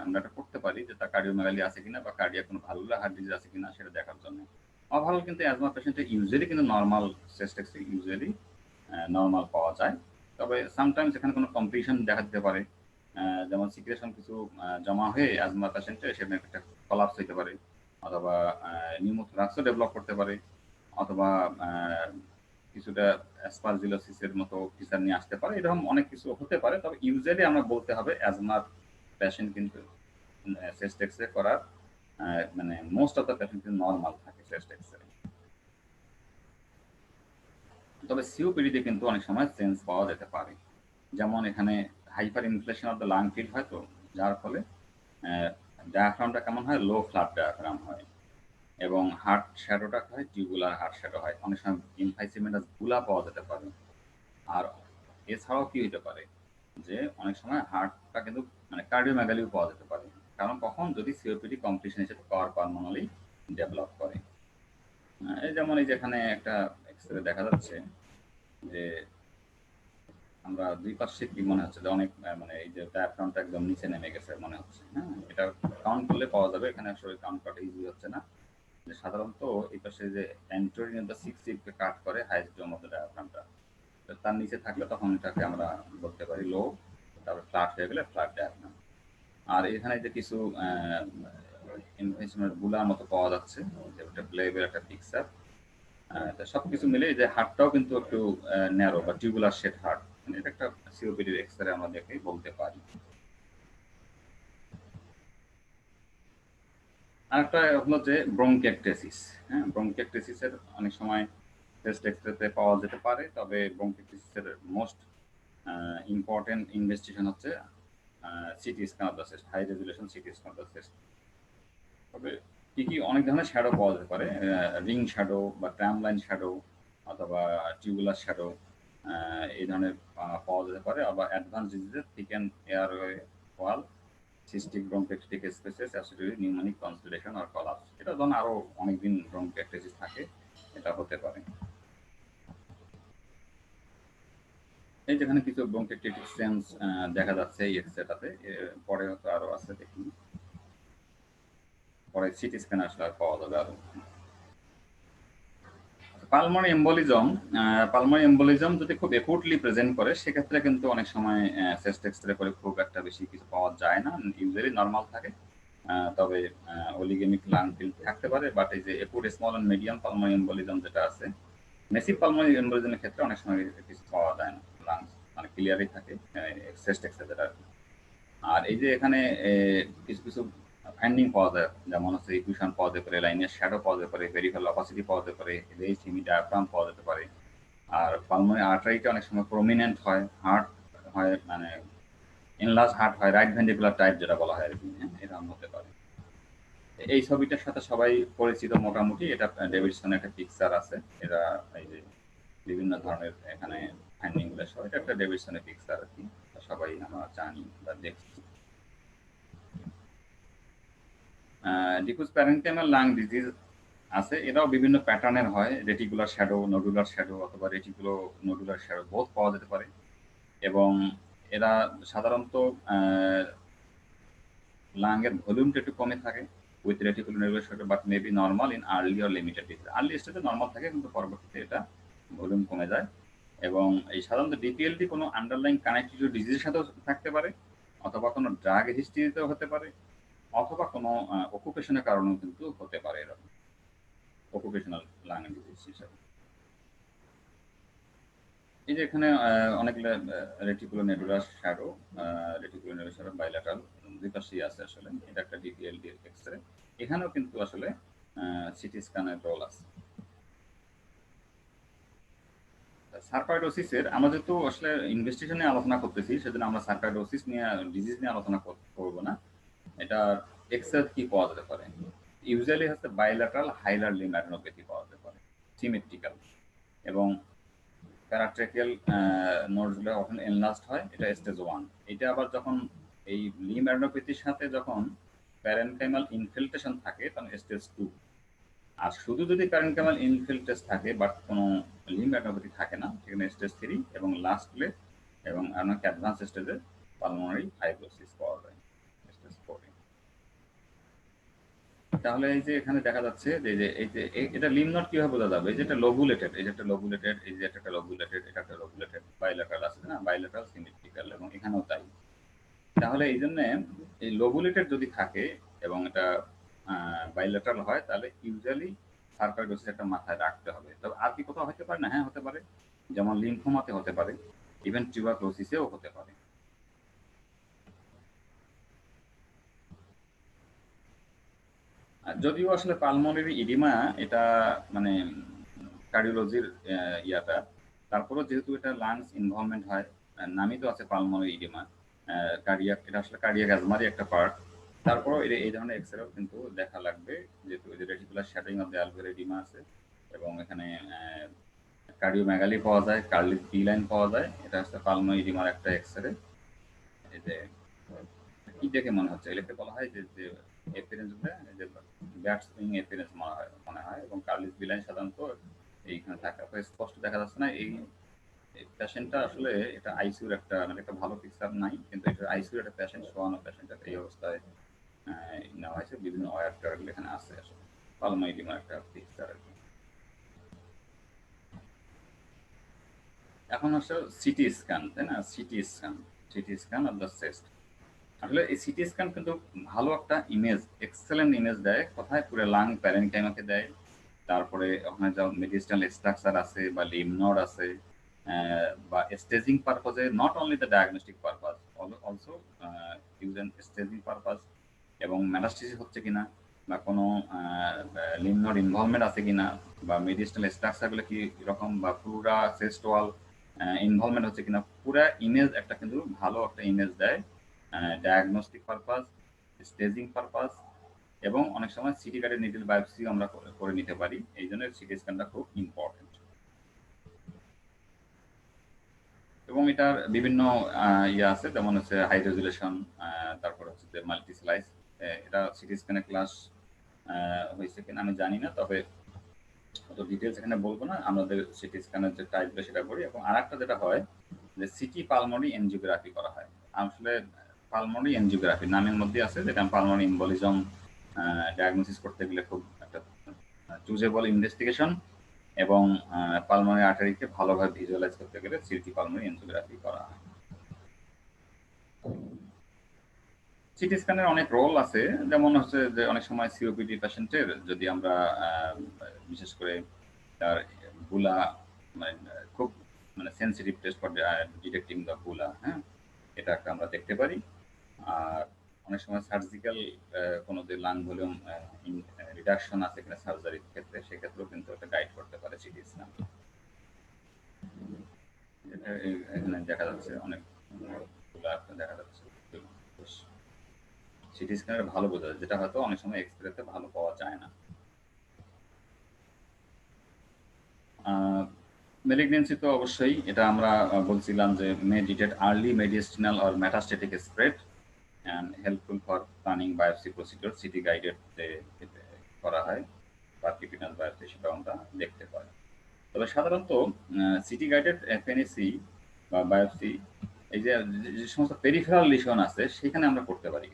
আমরা এটা করতে পারি যে তার কার্ডিওমেগালি আছে কিনা বা কার্ডিয়াক কোনো ভালভুলার হার্ট ডিজিজ আছে কিনা সেটা দেখার জন্য। ওভারঅল কিন্তু অ্যাজমা পেশেন্টে ইউজুয়ালি কিন্তু normal chest X-ray usually normal পাওয়া যায়। তবে সামটাইমস এখানে কোনো কমপ্লিকেশন দেখা দিতে পারে, যেমন সিক্রেশন কিছু জমা হয়ে অ্যাজমা পেশেন্টে সেখানে একটা কলাপস হতে পারে, অথবা নিউমোথোরাক্সও ডেভেলপ করতে পারে, অথবা কিছুটা অ্যাসপারজিলোসিসের মতো ফিচার নিয়ে আসতে পারে। এরকম অনেক কিছু হতে পারে। তবে ইউজুয়ালি আমরা বলতে হবে অ্যাজমার পেশেন্ট কিন্তু চেস্ট এক্সরে করার মানে মোস্ট অফ দ্য পেশেন্ট কিন্তু নর্মাল থাকে চেস্ট এক্সরে। তবে সিওপিডিতে কিন্তু অনেক সময় চেঞ্জ পাওয়া যেতে পারে। যেমন এখানে hyperinflation of the lung field হয়, তো যার ফলে ডায়াফ্রামটা কেমন হয়? লো ফ্ল্যাট ডায়াফ্রাম হয়, এবং হার্ট শ্যাডোটা হয় টিউবুলার হার্ট শ্যাডো হয়। অনেক সময় ইনফাইসিমেটাস গুলা পাওয়া যেতে পারে। আর এছাড়াও কি হতে পারে যে অনেক সময় হার্টটা কিন্তু মানে কার্ডিওমেগালিও পাওয়া যেতে পারে, কারণ কখন? যদি সিওপিডি কমপ্লিশন হিসেবে পাওয়ার পালমোনালি ডেভেলপ করে। এই যেমন এই যেখানে একটা এক্সরে দেখা যাচ্ছে যে আমরা দুই পাশে কি মনে হচ্ছে যে অনেক মানে এই যে ডায়াফ্রামটা একদম নিচে নেমে গেছে মনে হচ্ছে। হ্যাঁ, এটা কাউন্ট করলে পাওয়া যাবে। এখানে আসলে কাউন্ট করাটা ইজি হচ্ছে না। যে সাধারণত এই পাশে যে অ্যান্টোরিয়র দ্য 6 রিবকে কাট করে হাইয়েস্ট ডোম অফ দ্য ডায়াফ্রামটা, তার নিচে থাকলে তখন এটাকে আমরা বলতে পারি লো, তারপর ফ্ল্যাট হয়ে গেলে ফ্ল্যাট ডায়াফ্রাম। আর এখানে যে কিছু ইনফেকশনের গুলার মতো পাওয়া যাচ্ছে, যেটা ব্লেবের একটা পিকচার, সবকিছু মিলে যে হার্টটাও কিন্তু একটু ন্যারো বা টিউবুলার শেড হার্ট, মানে এটা একটা সিওপিডির এক্সরে আমরা দেখে বলতে পারি। আরেকটা হলো যে ব্রঙ্কিয়াকটেসিস। হ্যাঁ, ব্রঙ্কিয়াকটেসিসের অনেক সময় চেস্ট এক্সরেতে পাওয়া যেতে পারে, তবে ব্রঙ্কিয়াকটেসিসের মোস্ট ইম্পর্টেন্ট ইনভেস্টিগেশন হচ্ছে CT scan of the chest, high resolution CT scan of the chest. তবে কি কি অনেক ধরনের শ্যাডো পাওয়া যেতে পারে, রিং শ্যাডো বা ট্রাম লাইন শ্যাডো অথবা টিউবুলার শ্যাডো, এই ধরনের পাওয়া যেতে পারে। আবার advance diseases thicken airway wall, cystic bronchiectatic spaces, associated pneumonic consideration আর কলাপস। এটা ধরুন আরো অনেকদিন ব্রঙ্কিয়াকটিস থাকে, এটা হতে পারে। এই যেখানে কিছু ব্রঙ্কিয়াকটিক সেন্স দেখা যাচ্ছে এই এক্সরেটাতে, পরে হয়তো আরো আছে, দেখি পরে সিটি স্ক্যান আসলে আর পাওয়া যাবে আরো। পালমারি এম্বোলিজম, পালমারি এম্বোলিজম যদি খুব একুটলি প্রেজেন্ট করে সেক্ষেত্রে কিন্তু অনেক সময় চেস্ট এক্সরে করে খুব একটা বেশি কিছু পাওয়া যায় না, ইউজুয়ালি নর্মাল থাকে। তবে অলিগেমিক লাং ফিল থাকতে পারে, বাট এই যে acute small and medium pulmonary embolism যেটা আছে, মেসিভ পালমারি এম্বোলিজমের ক্ষেত্রে অনেক সময় কিছু পাওয়া যায় না, লাংস মানে ক্লিয়ারই থাকে চেস্ট এক্সরে যেটা। আর এই যে এখানে কিছু কিছু ফাইন্ডিং পাওয়া যায়, যেমন হচ্ছে ইকুয়েশন পাওয়া যেতে পারে, লাইনের শ্যাডো পাওয়া যেতে পারে, ভেরিফাল অপাসিটি পাওয়া যেতে পারে, রেজ হিমি ডায়াফ্রাম পাওয়া যেতে পারে। আর পালমোনারি আর্টারিটা অনেক সময় প্রমিনেন্ট হয়, হার্ট হয় মানে এনলার্জ হার্ট হয়, রাইট ভেন্ট্রিকুলার টাইপ যেটা বলা হয় আর কি, এরকম হতে পারে। এই ছবিটার সাথে সবাই পরিচিত মোটামুটি, এটা ডেভিডসনের একটা পিকচার আছে, এরা এই যে বিভিন্ন ধরনের এখানে ফাইন্ডিং গুলো সহ, এটা একটা ডেভিডসনের পিকচার আর কি, সবাই আমরা জানি বা দেখছি। ডিফিউজ প্যারেনকাইমাল লাং ডিজিজ আছে, এরাও বিভিন্ন প্যাটার্নের হয়, রেটিকুলার শ্যাডো, নোডুলার শ্যাডো অথবা রেটিকুলো নোডুলার শ্যাডো বোধ পাওয়া যেতে পারে। এবং এরা সাধারণত লাংয়ের ভলিউমটা একটু কমে থাকে with reticulo nodular shadow, but maybe normal in early or limited disease. Early স্টেজে নর্মাল থাকে, কিন্তু পরবর্তীতে এটা ভলিউম কমে যায়। এবং এই সাধারণত ডিপিএলডি কোনো আন্ডারলাইন কানেক্টিভ ডিজিজের সাথেও থাকতে পারে, অথবা কোনো ড্রাগ হিস্ট্রিতেও হতে পারে, অথবা কোনো অকুপেশনের কারণেও কিন্তু হতে পারে, এরকম অকুপেশনাল লাং ডিজিজ হিসাবে। এই যে এখানে অনেকগুলো রেটিকুলো নেডুলার শ্যাডো, রেটিকুলো নেডুলার শ্যাডো বাইল্যাটারাল দুই পাশেই আছে আসলে, এটা একটা ডিপিএলডি এক্সরে। এখানেও কিন্তু আসলে সিটি স্ক্যানের রোল আছে। সার্কয়েডোসিসের আমরা যেহেতু আসলে ইনভেস্টিগেশন নিয়ে আলোচনা করতেছি, সেজন্য আমরা সার্কয়েডোসিস নিয়ে ডিজিজ নিয়ে আলোচনা করব না। এটা এক্সরে কি পাওয়া যেতে পারে, ইউজুয়ালি হচ্ছে বাইল্যাটারাল হাইলার লিম্ব অ্যাডেনোপ্যাথি পাওয়া যেতে পারে, সিমেট্রিক্যাল, এবং প্যারাট্রেকিয়াল নোডসগুলো অফেন এনলার্জড হয়, এটা স্টেজ 1। এটা আবার যখন এই লিম্ব অ্যাডেনোপ্যাথির সাথে যখন প্যারেনকাইমাল ইনফিল্ট্রেশন থাকে তখন স্টেজ 2। আর শুধু যদি প্যারেনকাইমাল ইনফিল্ট্রেশন থাকে বাট কোনো লিম্ব অ্যাডেনোপ্যাথি থাকে না, সেখানে স্টেজ 3 এবং লাস্টলে এবং অনেক অ্যাডভান্স স্টেজে পালমোনারি ফাইব্রোসিস পাওয়া যায়, স্টেজ 4। তাহলে এই যে এখানে দেখা যাচ্ছে যে এই যে এটা লিম্ব নট কিভাবে বোঝা যাবে, এই যে এটা লোবুলেটেড, এই যে একটা লোবুলেটেড, এই যে একটা লোবুলেটেড, এটা একটা লোবুলেটেড, বাইল্যাটারাল আছে না, বাইল্যাটারাল সিমেট্রিক্যাল, এবং এখানেও তাই। তাহলে এই জন্য এই লোবুলেটেড যদি থাকে এবং এটা বাইল্যাটারাল হয়, তাহলে ইউজুয়ালি সার্কয়েডোসিস একটা মাথায় রাখতে হবে। তবে আর কি কোথাও হতে পারে না, হ্যাঁ হতে পারে, যেমন লিম্ফোমাতে হতে পারে, ইভেন টিউবারক্লোসিসেও হতে পারে। যদিও আসলে পালমোনারি ইডিমা এটা মানে কার্ডিওলজির ইয়াটা, তারপরেও যেহেতু এটা লাংস ইনভলভমেন্ট হয়, নামই তো আছে পালমোনারি ইডিমা, কার্ডিয়াক, এটা আসলে কার্ডিয়াক অ্যাজমারই একটা পার্ট। তারপরেও এই ধরনের এক্সরেও কিন্তু দেখা লাগবে, যেহেতু এই যে reticular shadowing of the alveolar oedema আছে, এবং এখানে কার্ডিওমেগালি পাওয়া যায়, কার্লিক বি লাইন পাওয়া যায়, এটা হচ্ছে পালমোনারি ইডিমার একটা এক্সরে। এই যে কি দেখে মনে হচ্ছে, এটাকে বলা হয় যে যে এপিয়ারেন্স, যে ব্যাট সুইং এপিয়ারেন্স মনে হয়, এবং কার্লিস বিলাইন সাধারণত এইখানে থাকে, স্পষ্ট দেখা যাচ্ছে না। এই পেশেন্টটা আসলে এটা আইসিইউর একটা মানে একটা ভালো পিকচার নাই, কিন্তু এটা আইসিইউর একটা পেশেন্ট, শোয়ানো পেশেন্ট এই অবস্থায় নেওয়া হয়েছে, বিভিন্ন ওয়ার টার্গেল এখানে আছে আসলে, পালমাই ডিমার একটা পিকচার আর কি। এখন আসলে সিটি স্ক্যান, তাই না, city scan of the chest. আসলে এই সিটি স্ক্যান কিন্তু ভালো একটা ইমেজ, এক্সেলেন্ট ইমেজ দেয়, কোথায় পুরো লাং প্যারেনকাইমাকে দেয়, তারপরে ওখানে যা মেডিস্টাল স্ট্রাকচার আছে বা লিম্ব নোড আছে, বা স্টেজিং পারপাজে, not only the diagnostic purpose, also use in staging purpose, এবং মেটাস্টেসিস হচ্ছে কিনা, বা কোনো লিম্ফ নোড ইনভলভমেন্ট আছে কিনা, বা মেডিস্টাল স্ট্রাকচারগুলো কি রকম, বা পুরা চেস্ট ওয়াল ইনভলভমেন্ট হচ্ছে কিনা, পুরা ইমেজ একটা কিন্তু ভালো একটা ইমেজ দেয় ডায়াগনস্টিক পারপাস, স্টেজিং পারপাস, এবং অনেক সময় সিটি গাইডেড নিডল বায়োপসি আমরা করে নিতে পারি। এই জন্য সিটি স্ক্যানটা খুব ইম্পর্টেন্ট। এবং এটার বিভিন্ন ইয়ে আছে, যেমন হচ্ছে হাই রেজুলেশন, তারপর হচ্ছে যে মাল্টি স্লাইস। এটা সিটি স্ক্যানের ক্লাস হয়েছে কিনা আমি জানি না, তবে অত ডিটেলস এখানে বলবো না। আমাদের সিটি স্ক্যানের যে টাইপগুলো সেটা করি। এবং আরেকটা যেটা হয় যে সিটি পালমোনারি এনজিওগ্রাফি করা হয়। আসলে পালমোনারি এনজিওগ্রাফি নামের মধ্যে আছে, যেটা পালমোনারি এম্বলিজম ডায়াগনোসিস করতে গেলে খুব একটা চুজেবল ইনভেস্টিগেশন, এবং পালমোনারি আর্টারিকে ভালোভাবে ভিজুয়ালাইজ করতে গেলে সিটি পালমোনারি এনজিওগ্রাফি করা হয়। সিটি স্ক্যানের অনেক রোল আছে, যেমন হচ্ছে যে অনেক সময় সিওপিডি পেশেন্টের যদি আমরা বিশেষ করে তার বুলা মানে খুব মানে sensitive test for detecting the বুলা, হ্যাঁ, এটা একটা আমরা দেখতে পারি। আর অনেক সময় সার্জিক্যাল কোনো যে লাং ভলিউম রিডাকশন আছে কিনা সার্জারির ক্ষেত্রে, সেক্ষেত্রেও কিন্তু এটা গাইড করতে পারে সিটি স্ক্যান। এখানে দেখা যাচ্ছে অনেক দেখা যাচ্ছে সিটি স্ক্যানের ভালো বোঝা যায়, যেটা হয়তো অনেক সময় এক্সরেতে ভালো পাওয়া যায় না। মেলিগনেন্সি তো অবশ্যই, এটা আমরা বলছিলাম যে may detect early mediastinal or metastatic spread and helpful for planning biopsy procedure. CT guided যে করা হয় পার্কিপিনাল বায়োপসি, সেটা আমরা দেখতে পাই। তবে সাধারণত সিটি গাইডেড এফএনএসি বা বায়োপসি, এই যে সমস্ত পেরিফেরাল লিশন আছে সেখানে আমরা করতে পারি,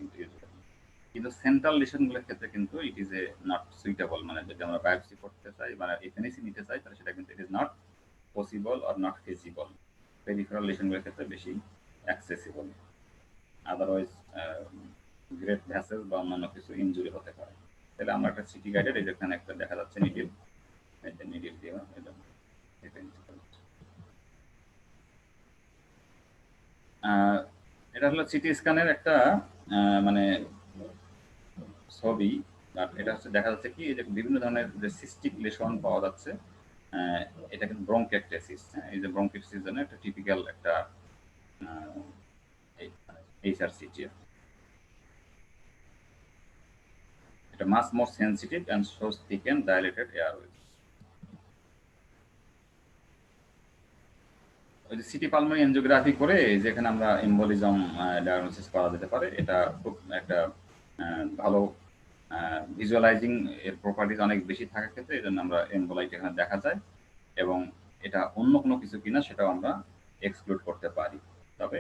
কিন্তু সেন্ট্রাল লিশনগুলোর ক্ষেত্রে কিন্তু it is A not suitable. মানে যদি আমরা বায়োপসি করতে চাই মানে এফএনএসি নিতে চাই, তাহলে সেটা কিন্তু it is not possible or not feasible. Peripheral লিশনগুলোর ক্ষেত্রে বেশি অ্যাক্সেসিবল, আদারওয়াইজ গ্রেট ভ্যাসেল বা অন্যান্য কিছু ইনজুরি হতে পারে। তাহলে আমরা একটা সিটি গাইডেড, এই যেখানে একটা দেখা যাচ্ছে নিডিল, নিডিল দিয়ে এটা হলো সিটি স্ক্যানের একটা মানে ছবি। এটা হচ্ছে দেখা যাচ্ছে কি যে বিভিন্ন ধরনের যে সিস্টিক লেশন পাওয়া যাচ্ছে, এটা কিন্তু ব্রঙ্কিয়াক্টেসিস। এই যে ব্রঙ্কিয়াক্টেসিস জন্য একটা টিপিক্যাল একটা এইচআরসিটি। এটা much more sensitive and shows thick and dilated airways. ওই যে সিটি পালমোনারি এনজিওগ্রাফি করে যেখানে আমরা এম্বলিজম ডায়াগনোসিস করা যেতে পারে, এটা খুব একটা ভালো ভিজুয়ালাইজিং এর প্রপার্টিজ অনেক বেশি থাকার ক্ষেত্রে এই জন্য আমরা এম্বোলাইট এখানে দেখা যায়, এবং এটা অন্য কোনো কিছু কিনা সেটাও আমরা এক্সক্লুড করতে পারি। তবে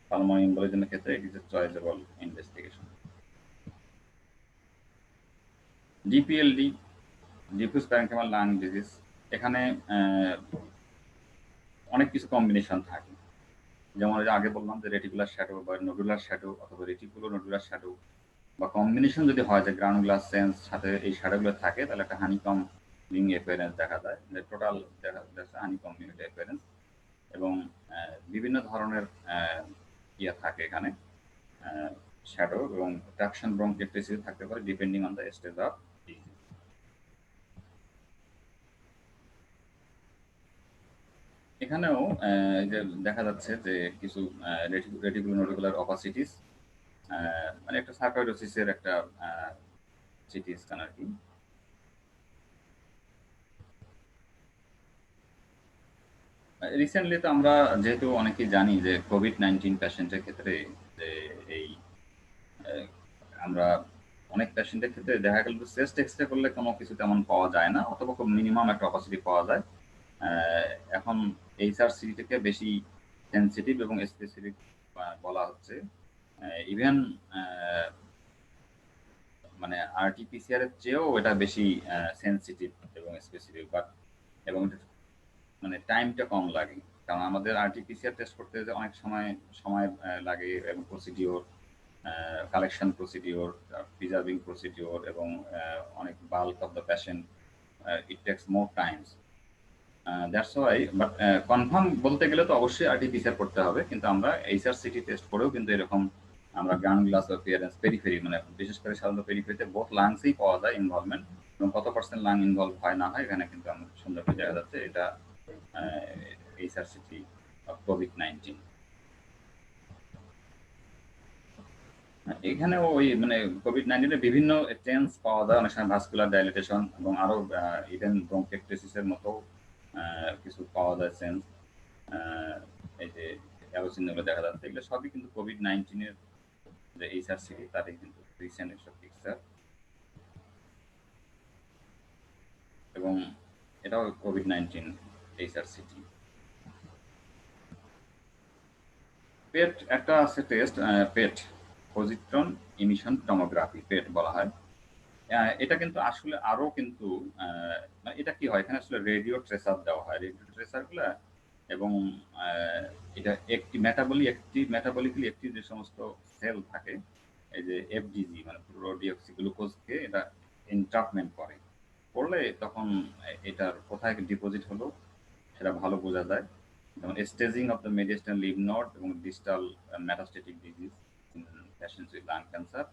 পালমোনারি এম্বোলিজমের ক্ষেত্রে it is a choosable investigation. DPLD, diffuse parenchymal lung disease, এখানে অনেক কিছু কম্বিনেশন থাকে। যেমন আগে বললাম যে রেটিকুলার শ্যাডো বা নোডুলার শ্যাডো অথবা রেটিকুলো নোডুলার শ্যাডো, বা কম্বিনেশন যদি হয় যে গ্রানুলার সেন্স সাথে এই শ্যাডোগুলো থাকে, তাহলে একটা হানিকম রিং অ্যাপিয়ারেন্স দেখা যায়, যে টোটাল দেখা যাচ্ছে হানিকম ইউনিট অ্যাপিয়ারেন্স। এবং বিভিন্ন ধরনের ইয়ে থাকে এখানে শ্যাডো, এবং ট্রাকশন ব্রঙ্কিয়াক্টেসিস থাকতে পারে depending on the stage of disease. এখানেও যে দেখা যাচ্ছে যে কিছু রেটিকুলোনোডুলার অপাসিটিস, মানে একটা সার্কোইডোসিসের একটা সিটি স্ক্যান আর কি। রিসেন্টলি তো আমরা যেহেতু অনেকেই জানি যে কোভিড-19 পেশেন্টের ক্ষেত্রে যে এই আমরা অনেক পেশেন্টের ক্ষেত্রে দেখা গেল চেস্ট এক্সরে করলে কোনো কিছু তেমন পাওয়া যায় না, অথবা খুব মিনিমাম একটা অপাসিটি পাওয়া যায়। এখন এইচআরসি থেকে বেশি সেন্সিটিভ এবং স্পেসিফিক বলা হচ্ছে। ইভেন মানে আরটিপিসিআর এর চেয়েও এটা বেশি সেন্সিটিভ এবং স্পেসিফিক, বাট এবং মানে টাইমটা কম লাগে। কারণ আমাদের আরটিপিসিআর টেস্ট করতে যে অনেক সময় লাগে, এবং procedure, collection procedure, preserving procedure, এবং অনেক bulk of the patient, it takes more Times. That's why, but confirm বলতে গেলে তো অবশ্যই আরটিপিসিআর করতে হবে, কিন্তু আমরা এইচআরসিটি টেস্ট করেও কিন্তু এরকম আমরা গ্রাউন্ড গ্লাস অ্যাপিয়ারেন্স পেরিফেরি মানে বিশেষ করে সাধারণত পেরিফেরিতে বোথ লাংসেই পাওয়া যায় ইনভলভমেন্ট, এবং কত পার্সেন্ট লাং ইনভলভ হয় না হয় এখানে কিন্তু আমাদের সুন্দর করে দেখা যাচ্ছে। এটা এইচআরসিটি অফ কোভিড-19। এখানেও ওই মানে কোভিড-19 এর বিভিন্ন চেঞ্জ পাওয়া যায়, অনেক সময় ভাস্কুলার ডাইলেটেশন এবং আরো ইভেন ব্রঙ্কেক্টেসিসের মতো কিছু পাওয়া যায় চেঞ্জ। এই যে অ্যারো চিহ্নগুলো দেখা যাচ্ছে, এগুলো সবই কিন্তু কোভিড-19 এর যে এইচআরসিটি তারই কিন্তু রিসেন্ট এসব পিকচার, এবং এটাও কোভিড-19 এইচআরসিটি। পেট একটা আছে টেস্ট, পেট পজিট্রন ইমিশন টমোগ্রাফি, পেট বলা হয়। এটা কিন্তু আসলে আরো কিন্তু এটা কি হয়, এখানে আসলে রেডিও ট্রেসার দেওয়া হয়, রেডিও ট্রেসার গুলা, এবং এটা একটি মেটাবলিক্যালি একটি যে সমস্ত সেল থাকে, এই যে এফডিজি মানে প্রোডিঅক্সি গ্লুকোজকে এটা এনট্রাপমেন্ট করলে তখন এটার কোথায় ডিপোজিট হলো সেটা ভালো বোঝা যায়। যেমন স্টেজিং অফ দ্য মেডিয়েস্টাল লিভ নোড এবং distal metastatic disease in patients with lung cancer,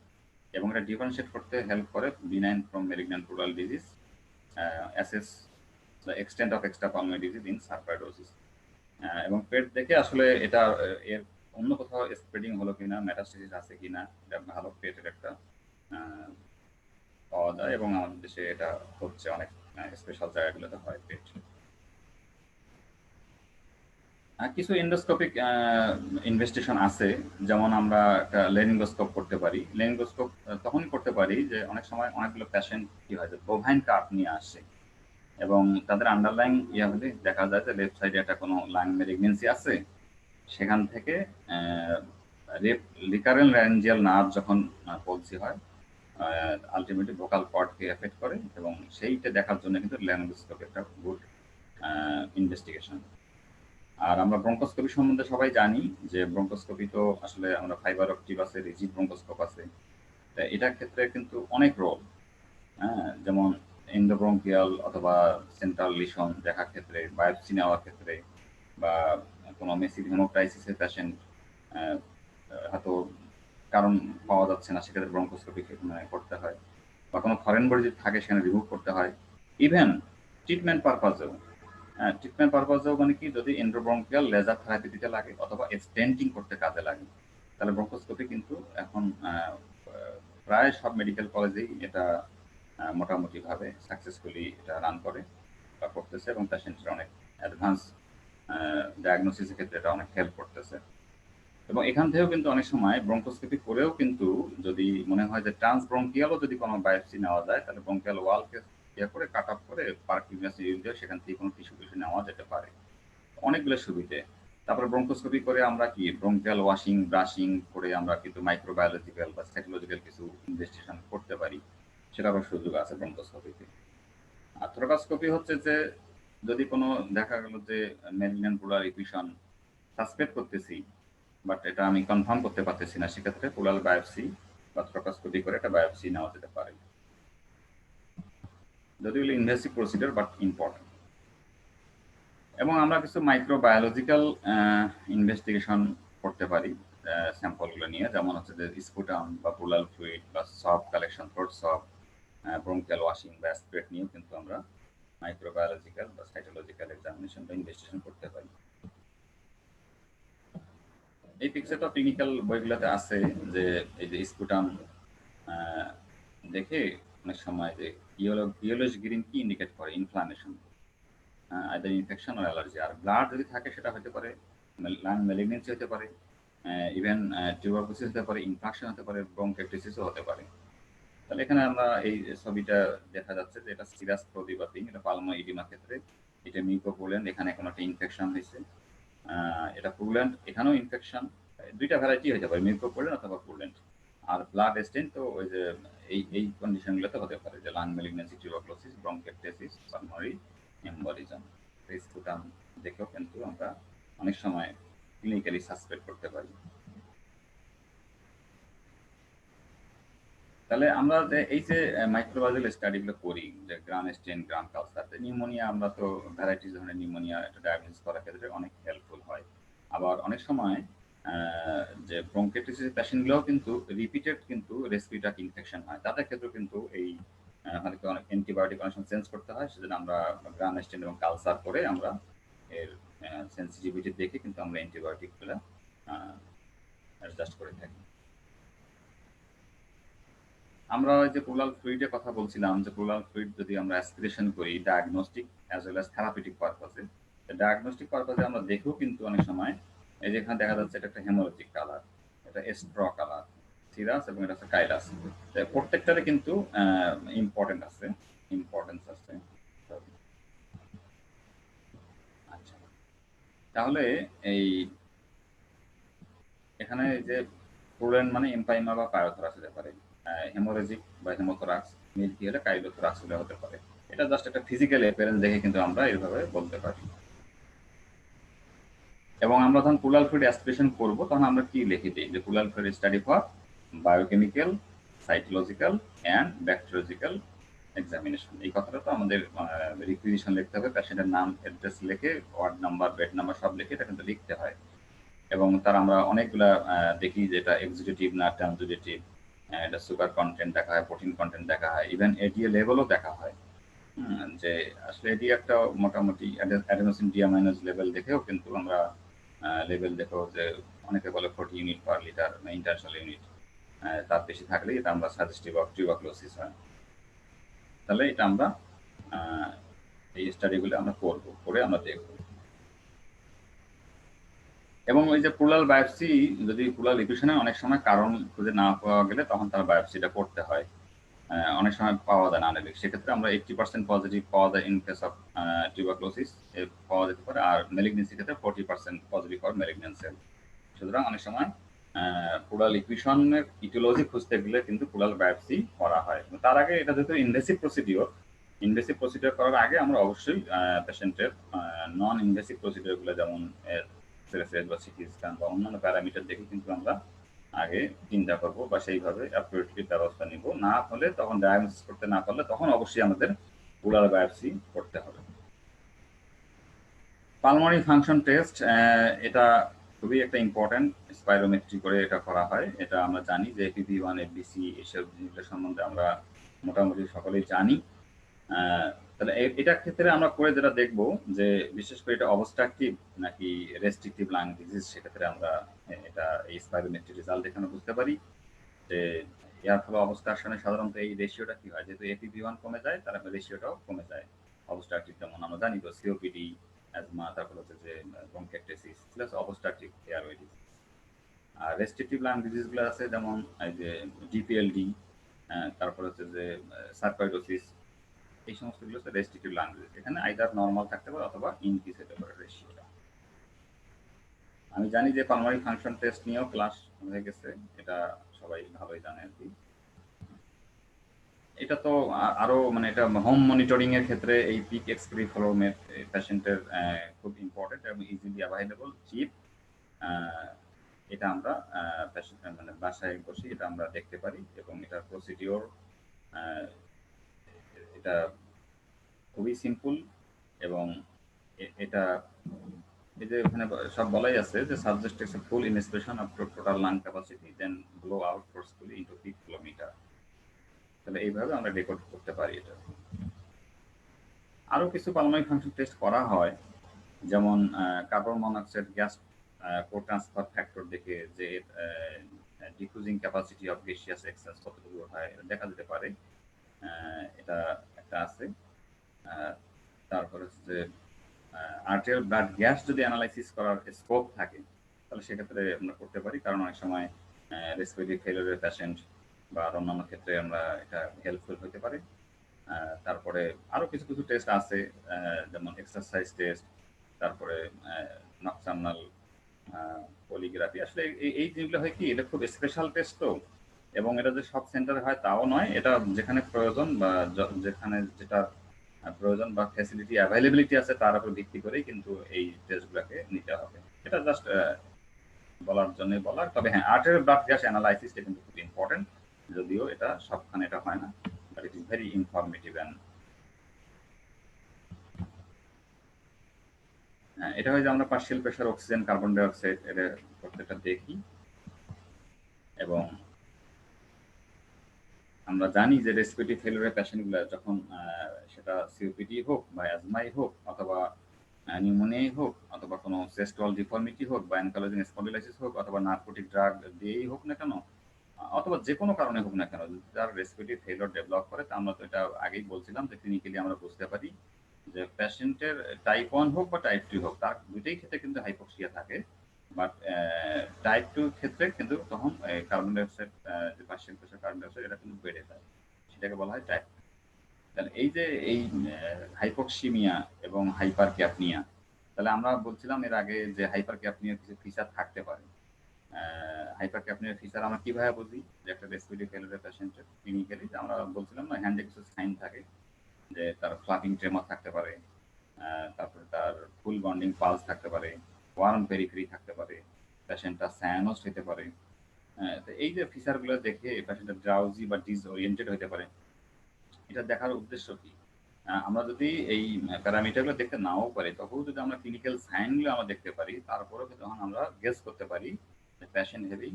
এবং এটা ডিফারেন্সিয়েট করতে হেল্প করে benign from malignant pleural disease, assess the extent of extra pulmonary disease in sarcoidosis. এবং পেট দেখে আসলে এটা এর অন্য কোথাও স্প্রেডিং হলো কিনা, মেটাস্টেসিস আছে কিনা, এটা ভালো পেটের একটা পাওয়া যায়, এবং আমাদের দেশে এটা হচ্ছে অনেক স্পেশাল জায়গাগুলোতে হয় পেট। কিছু এন্ডোস্কোপিক ইনভেস্টিগেশন আছে, যেমন আমরা একটা লেরিঙ্গোস্কোপ করতে পারি। লেরিঙ্গোস্কোপ তখনই করতে পারি যে অনেক সময় অনেকগুলো পেশেন্ট কি হয় যে বোভাইন কাপ নিয়ে আসে, এবং তাদের আন্ডারলাইং ইয়া হলে দেখা যায় যে লেফট সাইডে একটা কোনো লাং মেলিগনেন্সি আছে, সেখান থেকে রিকারেন্ট ল্যারিঞ্জিয়াল নার্ভ যখন পলসি হয় আলটিমেটলি ভোকাল কর্ডকে এফেক্ট করে, এবং সেইটা দেখার জন্য কিন্তু লেরিঙ্গোস্কোপি একটা গুড ইনভেস্টিগেশন। আর আমরা ব্রঙ্কোস্কোপি সম্বন্ধে সবাই জানি যে ব্রঙ্কোস্কোপি তো আসলে আমরা ফাইবার অপটিক আছে, রিজিড ব্রঙ্কোস্কোপ আছে, এটার ক্ষেত্রে কিন্তু অনেক রোল, হ্যাঁ, যেমন এন্ডোব্রঙ্কিয়াল অথবা সেন্ট্রাল লিশন দেখার ক্ষেত্রে, বায়োপসি নেওয়ার ক্ষেত্রে, বা কোনো মেসিভ হেমোক্রাইসিসের পেশেন্ট হয়তো কারণ পাওয়া যাচ্ছে না, সেক্ষেত্রে ব্রঙ্কোস্কোপি করতে হয়, বা কোনো ফরেন বডি যদি থাকে সেখানে রিমুভ করতে হয়। ইভেন ট্রিটমেন্ট পারপাজেও মানে কি, যদি এন্ডোব্রঙ্কিয়াল লেজার থেরাপি দিতে লাগে অথবা স্টেন্টিং করতে কাজে লাগে, তাহলে ব্রঙ্কোস্কোপি কিন্তু এখন প্রায় সব মেডিকেল কলেজেই এটা মোটামুটি ভাবে সাকসেসফুলি এটা রান করে বা করতেছে, এবং পেশেন্টের অনেক অ্যাডভান্স ডায়াগনোসিসের ক্ষেত্রে এটা অনেক হেল্প করতেছে। এবং এখান থেকেও কিন্তু অনেক সময় ব্রঙ্কোস্কোপি করেও কিন্তু যদি মনে হয় যে ট্রান্সব্রঙ্কিয়ালও যদি কোনো বায়োপসি নেওয়া যায়, তাহলে ব্রঙ্কিয়াল ওয়ালকে ইয়ে করে কাট অফ করে পারকিউমিনাস ইউজ দিয়ে সেখান থেকে কোনো টিস্যু নেওয়া যেতে পারে, অনেকগুলো সুবিধে। তারপরে ব্রঙ্কোস্কোপি করে আমরা কি ব্রঙ্কিয়াল ওয়াশিং ব্রাশিং করে আমরা কিন্তু মাইক্রোবায়োলজিক্যাল বা সাইটোলজিক্যাল কিছু ইনভেস্টিগেশন করতে পারি, সেটারও সুযোগ আছে ব্রঙ্কোস্কোপিতে। আর থ্রোকাস্কোপি হচ্ছে যে যদি কোনো দেখা গেল যে মেলিগন্যান্ট প্লুরাল ইফিউশন সাসপেক্ট করতেছি, বাট এটা আমি কনফার্ম করতে পারতেছি না, সেক্ষেত্রে প্লুরাল বায়োপসি বা থ্রোকাস্কোপি করে একটা বায়োপসি নেওয়া যেতে পারে, যদিও ইনভেসিভ প্রসিডিউর বাট ইম্পর্টেন্ট। এবং আমরা কিছু মাইক্রোবায়োলজিক্যাল ইনভেস্টিগেশন করতে পারি স্যাম্পলগুলো নিয়ে, যেমন হচ্ছে যে স্পুটাম বা প্লুরাল ফ্লুইড বা সব কালেকশন, থ্রোট সব, ব্রঙ্কিয়াল ওয়াশিং বা স্প্রেড নিয়েও কিন্তু আমরা মাইক্রোবায়োলজিক্যাল বা সাইটোলজিক্যাল এক্সামিনেশন বা ইনভেস্টিগেশন করতে পারি। এই পিকচারটা ক্লিনিক্যাল বইগুলোতে আছে যে এই যে স্পুটাম দেখে অনেক সময় যে ইয়েলোইশ গ্রিন কি ইন্ডিকেট করে ইনফ্লামেশন, আইদার ইনফেকশন আর অ্যালার্জি। আর ব্লাড যদি থাকে সেটা হতে পারে লাং ম্যালিগনেন্সি হতে পারে, ইভেন টিউবারকুলোসিস হতে পারে, ইনফেকশন হতে পারে, ব্রঙ্কাইটিসও হতে পারে। তাহলে এখানে আমরা এই ছবিটা দেখা যাচ্ছে যে এটা সিরাস প্রতিবাদী, এটা পালমো ইডিমার ক্ষেত্রে, এটা মিউকোপোলেন্ট, এখানে কোনো একটা ইনফেকশন হয়েছে, এটা পুলেন্ট, এখানেও ইনফেকশন, দুইটা ভ্যারাইটি হতে পারে, মিউকোপোলেন্ট অথবা পুলেন্ট। আর ব্লাড স্টেন তো ওই যে এই কন্ডিশনগুলোতে হতে পারে যে lung malignancy, tuberculosis, bronchitis, pulmonary embolism. Sputum দেখেও কিন্তু আমরা অনেক সময় ক্লিনিক্যালি সাসপেক্ট করতে পারি। তাহলে আমরা যে এই যে মাইক্রোবায়োলজিক্যাল স্টাডিগুলো করি, যে গ্রাম স্টেন, গ্রাম কালচার, নিউমোনিয়া, আমরা তো ভ্যারাইটিস ধরনের নিউমোনিয়া এটা ডায়াগনোসিস করার ক্ষেত্রে অনেক হেল্পফুল হয়। আবার অনেক সময় যে ব্রঙ্কাইটিসের পেশেন্টগুলোও কিন্তু রিপিটেড কিন্তু রেসপিরেটরি ইনফেকশন হয়, তাদের ক্ষেত্রেও কিন্তু এই হয়তো অনেক অ্যান্টিবায়োটিক অনেক সময় চেঞ্জ করতে হয়, সেজন্য আমরা গ্রাম স্টেন এবং কালচার করে আমরা এর সেন্সিটিভিটি দেখে কিন্তু আমরা অ্যান্টিবায়োটিকগুলো অ্যাডজাস্ট করে থাকি। আমরা ওই যে প্লুরাল ফ্লুইডের কথা বলছিলাম, যে প্লুরাল ফ্লুইড যদি আমরা অ্যাসপিরেশন করি diagnostic as well as therapeutic পারপাসে, ডায়াগনস্টিক পারপাসে আমরা দেখেও কিন্তু অনেক সময় এই যে এখানে দেখা যাচ্ছে এটা একটা হেমোলজিক কালার, এটা স্ট্র কালার, সিরাস এবং এটা হচ্ছে কাইলাস, প্রত্যেকটারে কিন্তু ইম্পর্টেন্স আছে। আচ্ছা, তাহলে এই এখানে যে প্রুডেন্ট মানে এম্পাইমা বা পায়োথরাক্স হতে পারে, হেমোরেজিক বা হেমোথরাক্স, মিল্কি হলে কাইলোথরাক্স হলে হতে পারে। এটা জাস্ট একটা ফিজিক্যাল অ্যাপিয়ারেন্স দেখে কিন্তু আমরা এইভাবে বলতে পারি। এবং আমরা যখন প্লুরাল ফ্লুইড অ্যাসপিরেশন করব তখন আমরা কি লিখে দিই যে plural fluid study for biochemical, cytological and bacteriological examination. এই কথাটা তো আমাদের রিকুইজিশন লিখতে হবে, পেশেন্টের নাম, অ্যাড্রেস লিখে, ওয়ার্ড নাম্বার, বেড নাম্বার সব লিখে এটা কিন্তু লিখতে হয়। এবং তার আমরা অনেকগুলা দেখি যে এটা এক্সিকিউটিভ না ট্রানজিটিভ, এটা সুগার কন্টেন্ট দেখা হয়, প্রোটিন কন্টেন্ট দেখা হয়, ইভেন এডিএ লেভেলও দেখা হয়। যে আসলে এটি একটা মোটামুটি অ্যাডেনোসিন ডিয়ামাইনাস লেভেল দেখেও কিন্তু আমরা লেভেল দেখেও যে অনেকে বলে 40 ইউনিট পার লিটার না ইন্টারন্যাশনাল ইউনিট, তার বেশি থাকলে এটা আমরা সাজেস্টিভ অফ টিউবারকুলোসিস হয়। তাহলে এটা আমরা এই স্টাডিগুলো আমরা করবো, করে আমরা দেখবো। এবং ওই যে প্লুরাল বায়োপসি, যদি প্লুরাল ইকুয়েশনে অনেক সময় কারণ খুঁজে না পাওয়া গেলে তখন তার বায়োপসিটা করতে হয়, অনেক সময় পাওয়া যায় না আনলিক, সেক্ষেত্রে আমরা 80% পজিটিভ পাওয়া যায় ইন কেস অফ টিউবারকুলোসিস পাওয়া যেতে পারে, আর মেলিগনেন্সির ক্ষেত্রে 40% পজিটিভ ফর মেলিগনেন্ট সেল। সুতরাং অনেক সময় প্লুরাল ইকুয়েশনের ইটিওলজি খুঁজতে গেলে কিন্তু প্লুরাল বায়োপসি করা হয়। তার আগে এটা যেহেতু ইনভেসিভ প্রসিডিওর করার আগে আমরা অবশ্যই পেশেন্টের নন ইনভেসিভ প্রসিডিওরগুলো যেমন এক্সরে বা সিটি স্ক্যান বা অন্যান্য প্যারামিটার দেখে কিন্তু আমরা আগে চিন্তা করবো বা সেইভাবে অ্যাপ্রোপ্রিয়েটলি ব্যবস্থা নিব। না হলে তখন ডায়াগনোসিস করতে না পারলে তখন অবশ্যই আমাদের প্লুরাল বায়োপসি করতে হবে। পালমোনারি ফাংশন টেস্ট, এটা খুবই একটা ইম্পর্টেন্ট, স্পাইরোমেট্রি করে এটা করা হয়। এটা আমরা জানি যে FEV1, FVC এসব জিনিসগুলো সম্বন্ধে আমরা মোটামুটি সকলেই জানি। তাহলে এটার ক্ষেত্রে আমরা করে যেটা দেখব যে বিশেষ করে এটা অবস্ট্রাকটিভ নাকি রেস্ট্রিকটিভ লাং ডিজিজ, সেক্ষেত্রে আমরা এটা এই স্পাইরোমেট্রি রেজাল্ট এখানে বুঝতে পারি যে এয়ার ফ্লো অবস্ট্রাকশনে সাধারণত এই রেশিওটা কি হয়, যেহেতু FEV1 কমে যায় তার রেশিওটাও কমে যায় অবস্ট্রাকটিভ, যেমন আমরা জানি তো সিওপিডি, অ্যাজমা, তারপর হচ্ছে যে bronchitis plus obstructive airway disease. আর রেস্ট্রিকটিভ লাং ডিজিজগুলো আছে যেমন এই যে ডিপিএলডি, তারপর হচ্ছে যে সার্কোইডোসিস, এই সমস্তগুলো হচ্ছে রেস্ট্রিকটিভ লাং ডিজিজ। এখানে আইদার নর্মাল থাকতে পারে অথবা ইনক্রিজ হতে পারে রেশিওটা। আমি জানি যে পালমোনারি ফাংশন টেস্ট নিয়েও ক্লাস হয়ে গেছে, এটা সবাই ভালোই জানে আর কি। এটা তো আরো মানে এটা হোম মনিটরিং এর ক্ষেত্রে এই পিক এক্সপ্রি ফ্লোমেট পেশেন্টের খুব ইম্পর্টেন্ট এবং ইজিলি অ্যাভেলেবল, চিপ। এটা আমরা মানে বাসায় বসে এটা আমরা দেখতে পারি এবং এটার প্রসিডিওর এটা খুবই সিম্পল। এবং এটা এই যে ওখানে সব বলাই আছে যে subject is full inspiration of total lung capacity then blow out forcefully into peak kilometre. তাহলে এইভাবে আমরা রেকর্ড করতে পারি এটা। আরো কিছু পালমোনারি ফাংশন টেস্ট করা হয়, যেমন কার্বন মনোক্সাইড গ্যাস কো ট্রান্সফার ফ্যাক্টর দেখে যে ডিফিউজিং ক্যাপাসিটি অফ গ্যাসিয়াস এক্সচেঞ্জ কতটুকু হয় দেখা যেতে পারে, এটা একটা আছে। তারপর হচ্ছে যে আর্টেরিয়াল ব্লাড গ্যাস যদি অ্যানালাইসিস করার স্কোপ থাকে তাহলে সেক্ষেত্রে আমরা করতে পারি, কারণ অনেক সময় রেসপিরেটরি ফেলিওরের পেশেন্ট বা অন্যান্য ক্ষেত্রে আমরা এটা হেল্পফুল হতে পারে। তারপরে আরো কিছু কিছু টেস্ট আছে যেমন এক্সারসাইজ টেস্ট, তারপরে নকটার্নাল পলিগ্রাফি। আসলে এই জিনিসগুলো হয় কি, এটা খুব স্পেশাল টেস্ট তো, এবং এটা যে সব সেন্টারে হয় তাও নয়, এটা যেখানে প্রয়োজন বা যেখানে যেটা প্রয়োজন বা ফ্যাসিলিটি অ্যাভেলেবিলিটি আছে তার উপর ভিত্তি করেই কিন্তু এই টেস্টগুলোকে নিতে হবে। এটা জাস্ট বলার জন্য বলার। তবে হ্যাঁ, আর্টেরিয়াল ব্লাড গ্যাস অ্যানালাইসিসটা কিন্তু খুব ইম্পর্টেন্ট, যদিও এটা সবখানে এটা হয় না, but it is very informative. And হ্যাঁ, এটা হয় যে আমরা partial pressure, oxygen, carbon die oxide এটা প্রত্যেকটা দেখি, এবং আমরা জানি যে রেসপিরেটরি ফেলিউরের পেশেন্টগুলো যখন সেটা সিওপিডি হোক বা অ্যাজমাই হোক অথবা নিউমোনিয়াই হোক অথবা কোনো চেস্ট ওয়াল ডিফর্মিটি হোক বা অ্যানকালোজিং স্পন্ডিলাইসিস হোক অথবা নার্কোটিক ড্রাগ দিয়েই হোক না কেন, অথবা যে কোনো কারণে হোক না কেন, যার রেসপিরেটরি ফেলিউর ডেভেলপ করে, তা আমরা তো এটা আগেই বলছিলাম যে ক্লিনিক্যালি আমরা বুঝতে পারি যে পেশেন্টের টাইপ 1 হোক বা টাইপ 2 হোক, তার দুইটাই ক্ষেত্রে কিন্তু হাইপোক্সিয়া থাকে। বাট টাইপ 2 ক্ষেত্রে কিন্তু তখন কার্বন ডাই অক্সাইড, যে partial pressure carbon die oxide এটা কিন্তু বেড়ে যায়, সেটাকে বলা হয় টাইপ। তাহলে এই যে এই হাইপোক্সিমিয়া এবং হাইপার ক্যাপনিয়া, তাহলে আমরা বলছিলাম এর আগে যে হাইপার ক্যাপনিয়ার কিছু ফিচার থাকতে পারে। হাইপার ক্যাপনিয়ার ফিচার আমরা কিভাবে বুঝি যে একটা রেসপিরেটরি ফেলিউরের পেশেন্টের ক্লিনিক্যালি, আমরা বলছিলাম না হ্যান্ডে কিছু সাইন থাকে, যে তার ফ্লাপিং ট্রেমার থাকতে পারে, তারপরে তার ফুল বন্ডিং পালস থাকতে পারে, ওয়ার্ম পেরিফেরি থাকতে পারে, পেশেন্টটা সায়ানোস হতে পারে। তো এই যে ফিচারগুলো দেখে পেশেন্টটা ড্রাউজি বা ডিসওরিয়েন্টেড হতে পারে, এটা দেখার উদ্দেশ্য কি? আমরা যদি এই প্যারামিটারগুলো দেখতে নাও পারি, তবুও যদি আমরা ক্লিনিক্যাল সাইনগুলো আমরা দেখতে পারি, তারপরেও তখন আমরা গেস করতে পারি যে patient having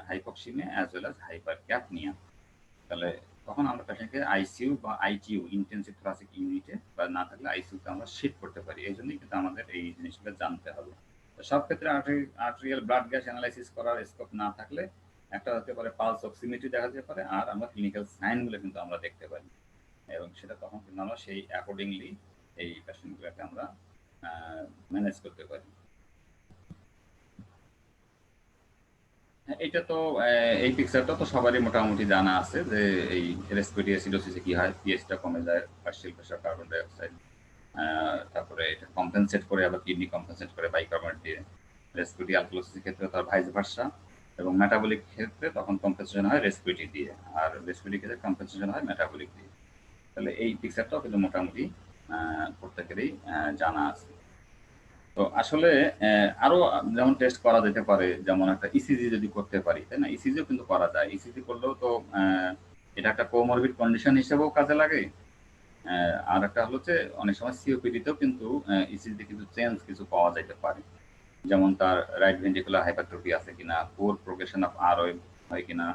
hypoxaemia as well as hypercapnia. তাহলে তখন আমরা পেশেন্টকে আইসিইউ বা আইটিইউ, ইন্টেন্সিভ থোরাসিক ইউনিটে, বা না থাকলে আইসিইউতে আমরা শিফট করতে পারি। এই জন্যই কিন্তু আমাদের এই জিনিসগুলো জানতে হবে। তো সব ক্ষেত্রে আর্টেরিয়াল ব্লাড গ্যাস অ্যানালাইসিস করার স্কোপ না থাকলে একটা হতে পারে পালস অক্সিমেট্রি দেখা যেতে পারে, আর আমরা ক্লিনিক্যাল সাইনগুলো কিন্তু আমরা দেখতে পারি, এবং সেটা তখন কিন্তু আমরা সেই অ্যাকর্ডিংলি এই পেশেন্টগুলোকে আমরা ম্যানেজ করতে পারি। এটা তো এই পিকচারটা তো সবারই মোটামুটি জানা আছে যে এই রেসপিরেটরি অ্যাসিডোসিসে কি হয়, পিএইচটা কমে যায়, partial pressure carbon die oxide, তারপরে এটা কম্পেনসেট করে, আবার কিডনি কম্পেনসেট করে বাইকার্বনেট দিয়ে। রেসপিরেটরি অ্যালকালোসিসের ক্ষেত্রে তার ভাইস ভার্সা, এবং মেটাবলিক ক্ষেত্রে তখন কম্পেনসেশন হয় রেসপিরেটরি দিয়ে, আর রেসপিরেটরি ক্ষেত্রে কম্পেনসেশন হয় মেটাবলিক দিয়ে। তাহলে এই পিকচারটাও কিন্তু মোটামুটি প্রত্যেকেরই জানা আছে। তো আসলে আরো যেমন টেস্ট করা যেতে পারে, যেমন একটা ইসিজি যদি করতে পারি, তাই না? ইসিজিও কিন্তু করা যায়। ইসিজি করলেও তো এটা একটা কোমরবিড কন্ডিশন হিসেবেও কাজে লাগে। আর একটা হলো যে অনেক সময় সিওপিডিতেও কিন্তু ইসিজিতে কিন্তু চেঞ্জ কিছু পাওয়া যেতে পারে, যেমন তার রাইট ভেন্ট্রিকুলার হাইপারট্রফি আছে কিনা, পোর প্রোগ্রেশন অফ আর হয় কিনা,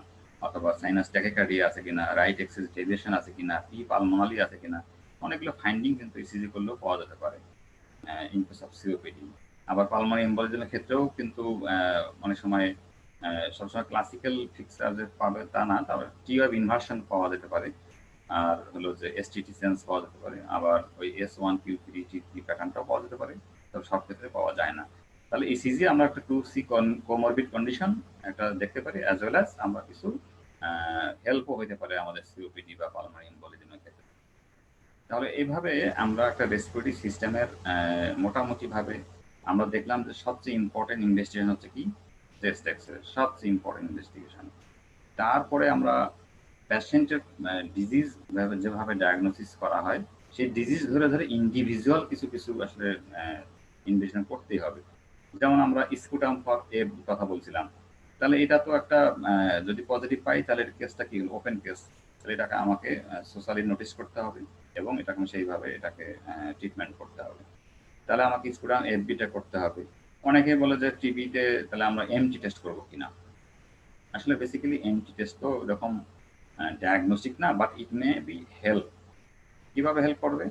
অথবা সাইনাস ট্যাকিকার্ডিয়া আছে কিনা, রাইট এক্সিস ডেভিয়েশন আছে কিনা, পি পালমোনালি আছে কিনা, অনেকগুলো ফাইন্ডিং কিন্তু ইসিজি করলেও পাওয়া যেতে পারে ইন কেস অফ সিওপিডি। আবার পালমোনারি এম্বোলিজমের ক্ষেত্রেও কিন্তু অনেক সময় সবসময় ক্লাসিক্যাল ফিক্সার যে পাবে তা না, তবে টিওয়েভ ইনভার্সন পাওয়া যেতে পারে, আর হলো যে এসটিটি সেন্স পাওয়া যেতে পারে, আবার ওই S1Q3T3 প্যাটার্নটাও পাওয়া যেতে পারে, তবে সব ক্ষেত্রে পাওয়া যায় না। তাহলে ইসিজি আমরা একটা 2C কোমরবিড কন্ডিশন একটা দেখতে পারি, অ্যাজ ওয়েল অ্যাজ আমরা কিছু হেল্পও হতে পারে আমাদের সিওপিডি বা পালমোনারি এম্বোলিজমের ক্ষেত্রে। তাহলে এইভাবে আমরা একটা রেসপিরেটরি সিস্টেমের মোটামুটি ভাবে আমরা দেখলাম যে সবচেয়ে ইম্পর্টেন্ট ইনভেস্টিগেশন হচ্ছে কি, চেস্ট এক্সরে, সবচেয়ে ইম্পর্টেন্ট ইনভেস্টিগেশন। তারপরে আমরা পেশেন্টের ডিজিজ যেভাবে ডায়াগনোসিস করা হয়, সেই ডিজিজ ধরে ধরে ইন্ডিভিজুয়াল কিছু কিছু আসলে ইনভেস্টিগেশন করতেই হবে। যেমন আমরা স্পুটাম ফর এর কথা বলছিলাম, তাহলে এটা তো একটা যদি পজিটিভ পাই তাহলে কেসটা কি ওপেন কেস, তাহলে এটাকে আমাকে সোশ্যালি নোটিস করতে হবে, এবং এটাকে সেইভাবে এটাকে ট্রিটমেন্ট করতে হবে। তাহলে আমাকে স্পুটাম এফবিটা করতে হবে। অনেকে বলে যে টিবিতে তাহলে আমরা এমটি টেস্ট করবো কিনা। আসলে বেসিক্যালি এমটি টেস্ট তো এরকম ডায়াগনস্টিক না, but it may be help. কিভাবে হেল্প করবে?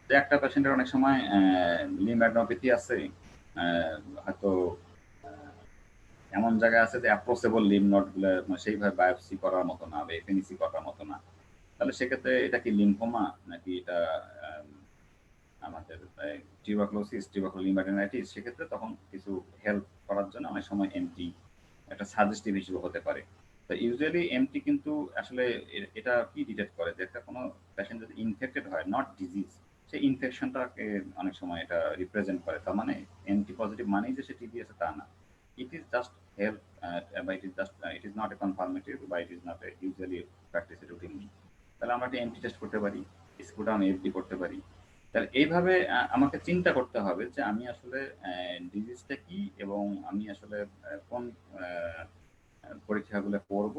যে একটা পেশেন্টের অনেক সময় লিম্ফ্যাডেনোপ্যাথি আছে, হয়তো এমন জায়গায় আছে যে অ্যাপ্রোচেবল লিম্ফ নোডগুলো সেইভাবে বায়োপসি করার মতো না বা এফএনসি করার মতো না। তাহলে সেক্ষেত্রে এটা কি লিম্ফোমা নাকি এটা আমাদের টিউবারকুলোসিস, লিম্ফ্যাডেনাইটিস, সেক্ষেত্রে তখন কিছু হেল্প করার জন্য অনেক সময় এমটি একটা সাজেস্টিভ হিসেবে হতে পারে। তো ইউজুয়ালি এমটি কিন্তু আসলে এটা কি ডিটেক্ট করে যে একটা কোনো পেশেন্ট যদি ইনফেক্টেড হয়, নট ডিজিজ, সেই ইনফেকশনটাকে অনেক সময় এটা রিপ্রেজেন্ট করে। তার মানে এমটি পজিটিভ মানেই যে সে টিবি আছে তা না, ইট ইজ জাস্ট হেল্প, বা ইট ইজ নট এ কনফার্মেটিভ, বা ইট is not a usually practice routinely. তাহলে আমরা একটা এমটি টেস্ট করতে পারি, স্পুটাম এফডি করতে পারি। তাহলে এইভাবে আমাকে চিন্তা করতে হবে যে আমি আসলে ডিজিজটা কি, এবং আমি আসলে কোন পরীক্ষাগুলো করব।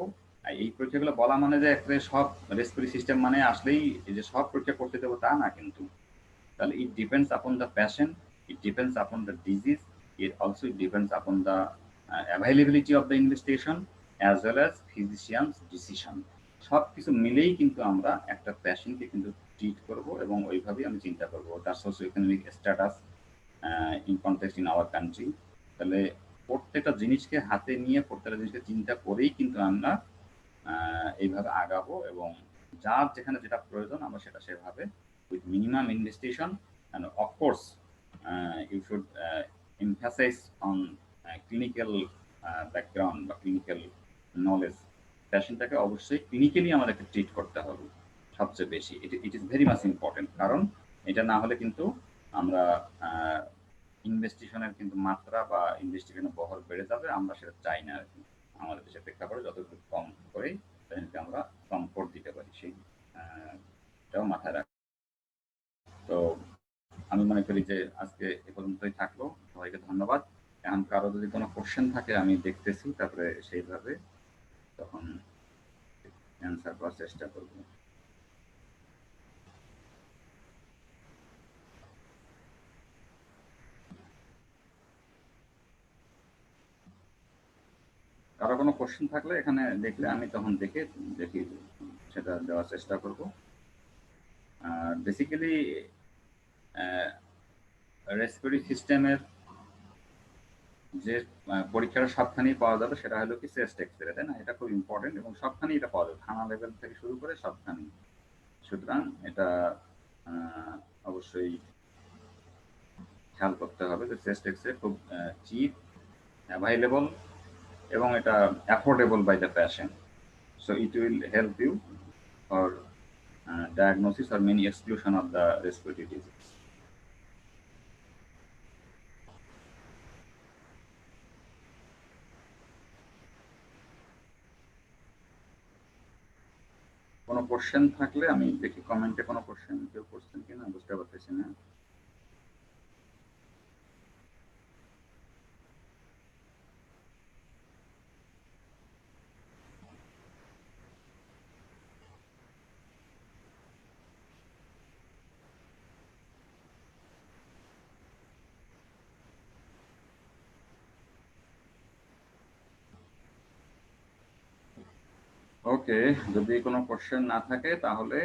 এই পরীক্ষাগুলো বলা মানে যে একেবারে সব রেসপিরেটরি সিস্টেম মানে আসলেই এই যে সব পরীক্ষা করতে দেবো তা না কিন্তু। তাহলে ইট depends upon the patient it depends upon the disease, it also depends upon the availability of the investigation as well as physician's decision. সব কিছু মিলেই কিন্তু আমরা একটা পেশেন্টকে কিন্তু ট্রিট করব এবং ওইভাবেই আমি চিন্তা করব তার socio economic status in context in our country. তাহলে প্রত্যেকটা জিনিসকে হাতে নিয়ে প্রত্যেকটা জিনিসকে চিন্তা করেই কিন্তু আমরা এইভাবে আগাবো এবং যার যেখানে যেটা প্রয়োজন আমরা সেটা সেভাবে with minimum investigation and of course you should emphasize on clinical background বা ক্লিনিক্যাল নলেজ। পেশেন্টটাকে অবশ্যই ক্লিনিক্যালি আমাদেরকে ট্রিট করতে হবে সবচেয়ে বেশি। It is very much important, কারণ এটা না হলে কিন্তু আমরা ইনভেস্টিগেশনের কিন্তু মাত্রা বা ইনভেস্টিগেশনের বহর বেড়ে যাবে, আমরা সেটা চাই না আর কি। আমাদের দেশের প্রেক্ষাপটে যতটুকু কম করেই পেশেন্টকে আমরা কমফোর্ট দিতে পারি সেইটাও মাথায় রাখ। তো আমি মনে করি যে আজকে এ পর্যন্তই থাকলো। সবাইকে ধন্যবাদ। এখন কারো যদি কোনো কোশ্চেন থাকে আমি দেখতেছি, তারপরে সেইভাবে তখন অ্যান্সার করার চেষ্টা করব। কারো কোনো কোশ্চেন থাকলে এখানে দেখলে আমি তখন দেখি সেটা দেওয়ার চেষ্টা করব। বেসিক্যালি রেসপিরেটরি সিস্টেমের যে পরীক্ষাটা সবখানেই পাওয়া যাবে সেটা হলো কি চেস্ট এক্সরে, তাই না? এটা খুব ইম্পর্টেন্ট এবং সবখানেই এটা পাওয়া যাবে, থানা লেভেল থেকে শুরু করে সবখানেই। সুতরাং এটা অবশ্যই খেয়াল করতে হবে যে চেস্ট এক্সরে খুব চিপ, অ্যাভাইলেবল এবং এটা affordable by the patient. So it will help you for diagnosis or many exclusion of the respiratory disease. কোনো কোশ্চেন থাকলে আমি দেখি কমেন্টে কোনো কোশ্চেন কেউ করছেন কিনা, বুঝতে পারতেছি না। ওকে, যদি কোনো কোশ্চেন না থাকে তাহলে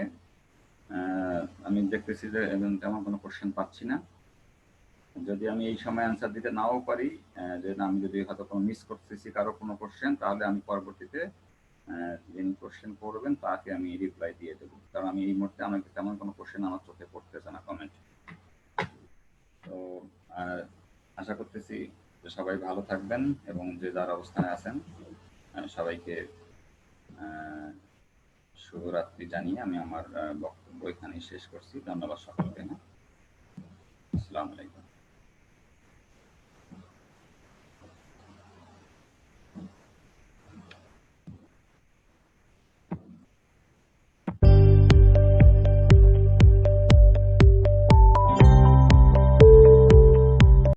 আমি দেখতেছি যে তেমন কোনো কোশ্চেন পাচ্ছি না। যদি আমি এই সময় অ্যান্সার দিতে নাও পারি, যে আমি যদি হয়তো কোনো মিস করতেছি কারো কোনো কোশ্চেন, তাহলে আমি পরবর্তীতে যিনি কোশ্চেন করবেন তাকে আমি রিপ্লাই দিয়ে দেবো, কারণ আমি এই মুহূর্তে আমাকে তেমন কোনো কোশ্চেন আমার চোখে পড়তেছে না কমেন্ট। তো আশা করতেছি যে সবাই ভালো থাকবেন এবং যে যার অবস্থানে আছেন সবাইকে শুভরাত্রি জানিয়ে আমি আমার বক্তব্য এখানেই শেষ করছি। ধন্যবাদ সকলকে। আসসালামু আলাইকুম।